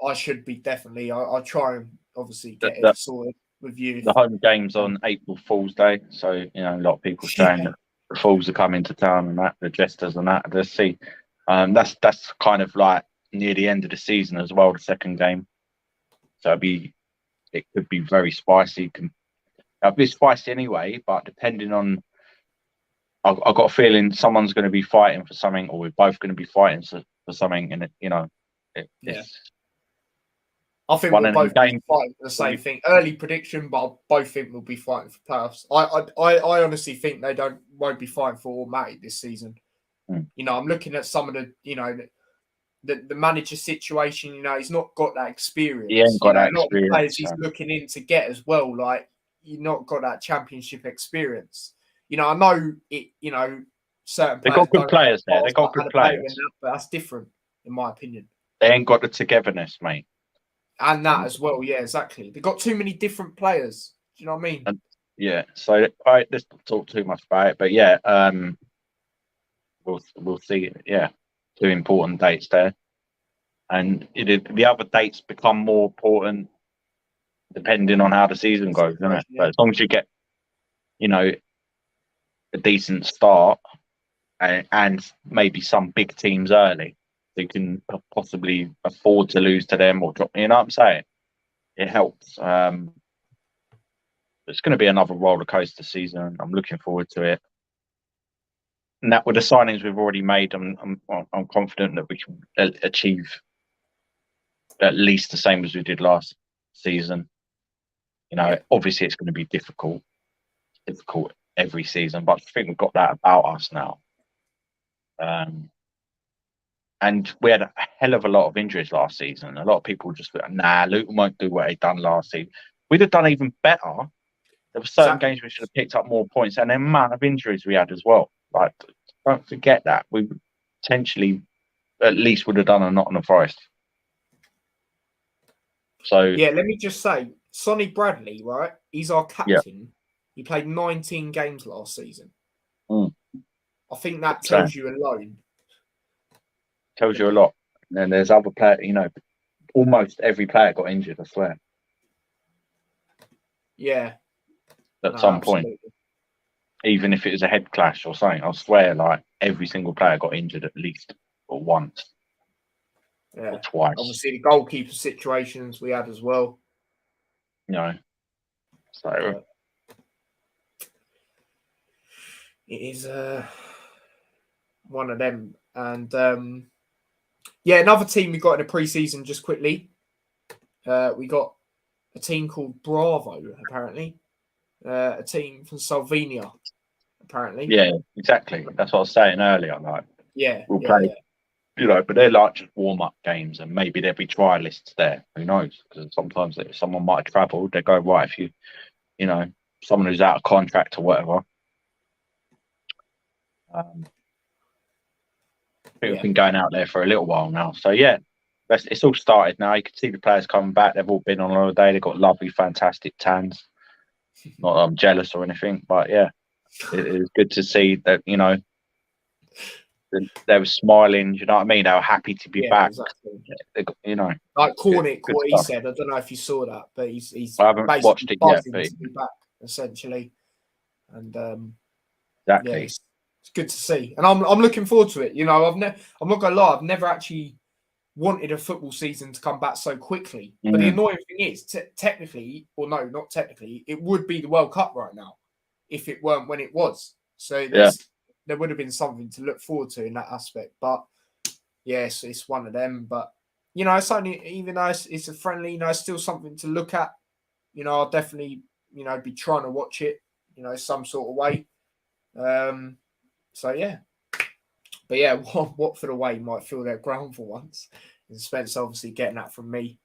S2: I should be definitely. I'll try and obviously get it sorted with you.
S3: The home game's on April Fool's Day, so a lot of people saying that the fools are coming to town and that, the jesters and that. Let's see. That's kind of like near the end of the season as well. The second game, so it could be very spicy. It'll be spicy anyway, but depending on, I've got a feeling someone's going to be fighting for something, or we're both going to be fighting for something, and
S2: I think we'll both be fighting for the same thing. Early prediction, but I both think we'll be fighting for playoffs. I honestly think they won't be fighting for automatic this season. I'm looking at some of the manager situation. He's not got that experience.
S3: He ain't got that experience.
S2: A lot of the players he's looking in to get as well. Like, you've not got that championship experience. I know it. Certain
S3: they've got good players there. They've got good players,
S2: but that's different, in my opinion.
S3: They ain't got the togetherness, mate.
S2: And that as well, yeah, exactly. They've got too many different players. Do you know what I mean?
S3: So let's not talk too much about it, but we'll see. Yeah, 2 important dates there, and the other dates become more important depending on how the season goes, isn't it? But as long as you get, a decent start and maybe some big teams early, you can possibly afford to lose to them or drop. You know what I'm saying? It helps. It's going to be another roller coaster season. I'm looking forward to it. And that with the signings we've already made, I'm confident that we can achieve at least the same as we did last season. Obviously it's going to be difficult every season, but I think we've got that about us now. And we had a hell of a lot of injuries last season. A lot of people just went, Luton won't do what they done last season. We'd have done even better. There were certain games we should have picked up more points, and the amount of injuries we had as well. Like, don't forget that. We potentially at least would have done a Nottingham Forest. So
S2: yeah, let me just say, Sonny Bradley, right? He's our captain. Yeah. He played 19 games last season. I think that tells you alone.
S3: Tells you a lot. And then there's other players, almost every player got injured, I swear.
S2: Yeah.
S3: At some point. Even if it was a head clash or something, I swear, like, every single player got injured at least once.
S2: Yeah.
S3: Or twice.
S2: Obviously, the goalkeeper situations we had as well.
S3: So
S2: it is one of them. And another team we got in the pre-season, just quickly. We got a team called Bravo, apparently. A team from Slovenia, apparently.
S3: Yeah, exactly. That's what I was saying earlier. Like, we'll play, but they're like just warm-up games, and maybe there'll be trialists there. Who knows? Because sometimes if someone might have travelled, they go, right, if someone who's out of contract or whatever. We've been going out there for a little while now. So, it's all started now. You can see the players coming back. They've all been on holiday. They've got lovely, fantastic tans. Not that I'm jealous or anything, but it is good to see that, they were smiling. You know what I mean? They were happy to be back.
S2: Exactly.
S3: Like
S2: Cornick, what he said. I don't know if you saw that, but he's
S3: I haven't watched it yet. But
S2: to be back, essentially. And
S3: exactly.
S2: It's good to see, and I'm looking forward to it. I'm not gonna lie, I've never actually wanted a football season to come back so quickly. But the annoying thing is, technically, or no, not technically, it would be the World Cup right now if it weren't when it was. So there would have been something to look forward to in that aspect. But yes, it's one of them. But it's only, even though it's a friendly, it's still something to look at. I'll definitely be trying to watch it, some sort of way. So yeah. But yeah, Watford away might feel their ground for once. And Spence obviously getting that from me.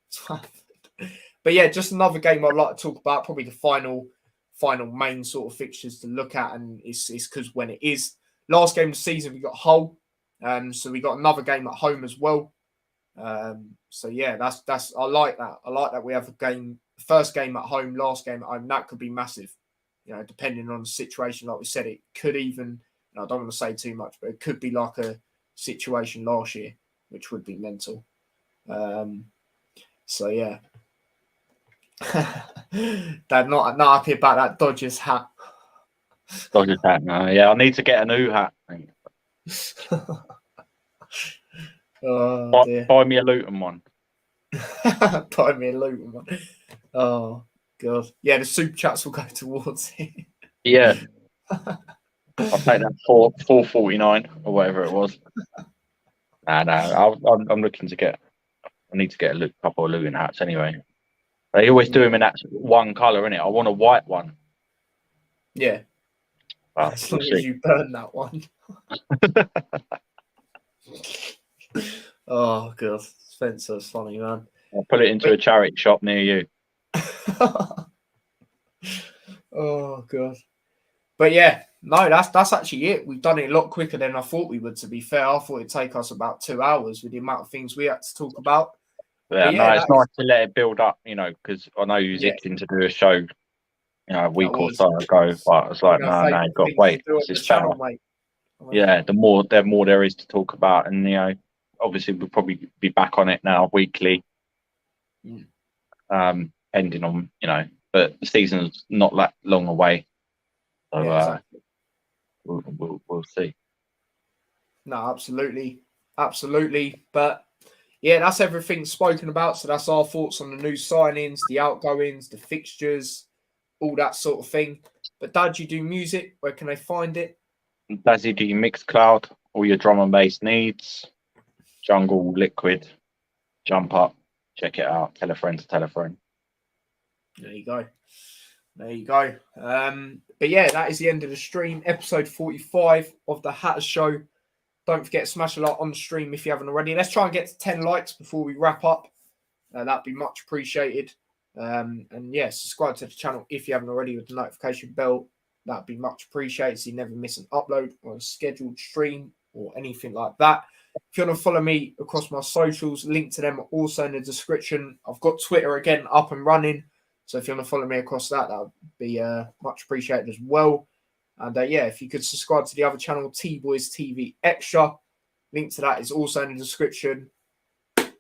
S2: But yeah, just another game I'd like to talk about. Probably the final main sort of fixtures to look at, and it's because when it is last game of the season, we got Hull, so we got another game at home as well. So yeah, that's I like that. I like that we have a game, first game at home, last game at home. That could be massive, depending on the situation. Like we said, it could even. I don't want to say too much, but it could be like a situation last year, which would be mental. So yeah. Dad, not happy about that Dodgers hat.
S3: Dodgers hat, no. Yeah, I need to get a new hat.
S2: Oh dear.
S3: Buy me a Luton one.
S2: Buy me a Luton one. Oh god. Yeah, the super chats will go towards it.
S3: Yeah. I'll take that for $4.49 or whatever it was. No. I'm looking to get. I need to get a couple of Luton hats anyway. They always do them in that one colour, innit? I want a white one.
S2: Yeah.
S3: Well,
S2: as long as you burn that one. Oh god, Spencer's funny, man.
S3: I'll put it into a charity shop near you.
S2: Oh god. But yeah, no, that's actually it. We've done it a lot quicker than I thought we would, to be fair. I thought it'd take us about 2 hours with the amount of things we had to talk about.
S3: Yeah, no, it's nice to let it build up, because I know you was itching to do a show, a week or so ago, but it's like, no, you've got to wait. It's channel, mate. Yeah, the more there is to talk about, and obviously we'll probably be back on it now weekly, ending on but the season's not that long away, so exactly. We'll see.
S2: No, absolutely, but yeah, that's everything spoken about. So that's our thoughts on the new signings, the outgoings, the fixtures, all that sort of thing. But Dad, you do music. Where can they find it?
S3: Dazzy, do you Mixcloud? All your drum and bass needs. Jungle, Liquid, Jump Up. Check it out. Tell a friend to tell a friend.
S2: There you go. But yeah, that is the end of the stream. Episode 45 of the Hatter Show. Don't forget to smash a like on the stream if you haven't already. Let's try and get to 10 likes before we wrap up. That'd be much appreciated. And yeah, subscribe to the channel if you haven't already with the notification bell. That'd be much appreciated so you never miss an upload or a scheduled stream or anything like that. If you want to follow me across my socials, link to them are also in the description. I've got Twitter again up and running. So if you want to follow me across that would be much appreciated as well. And yeah, if you could subscribe to the other channel, T-Boys TV Extra. Link to that is also in the description. And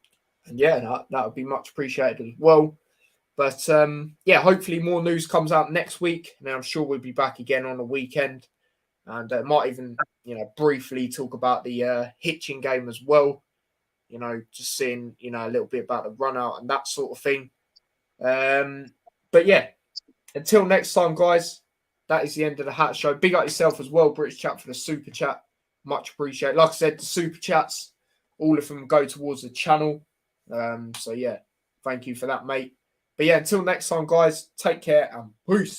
S2: yeah, that would be much appreciated as well. But yeah, hopefully more news comes out next week. And I'm sure we'll be back again on the weekend. And might even, briefly talk about the Hitchin game as well. Just seeing, a little bit about the run out and that sort of thing. But yeah, until next time, guys. That is the end of the Hat Show. Big up yourself as well, British Chat, for the super chat. Much appreciated. Like I said, the super chats, all of them go towards the channel. So yeah, thank you for that, mate. But yeah, until next time, guys, take care and peace.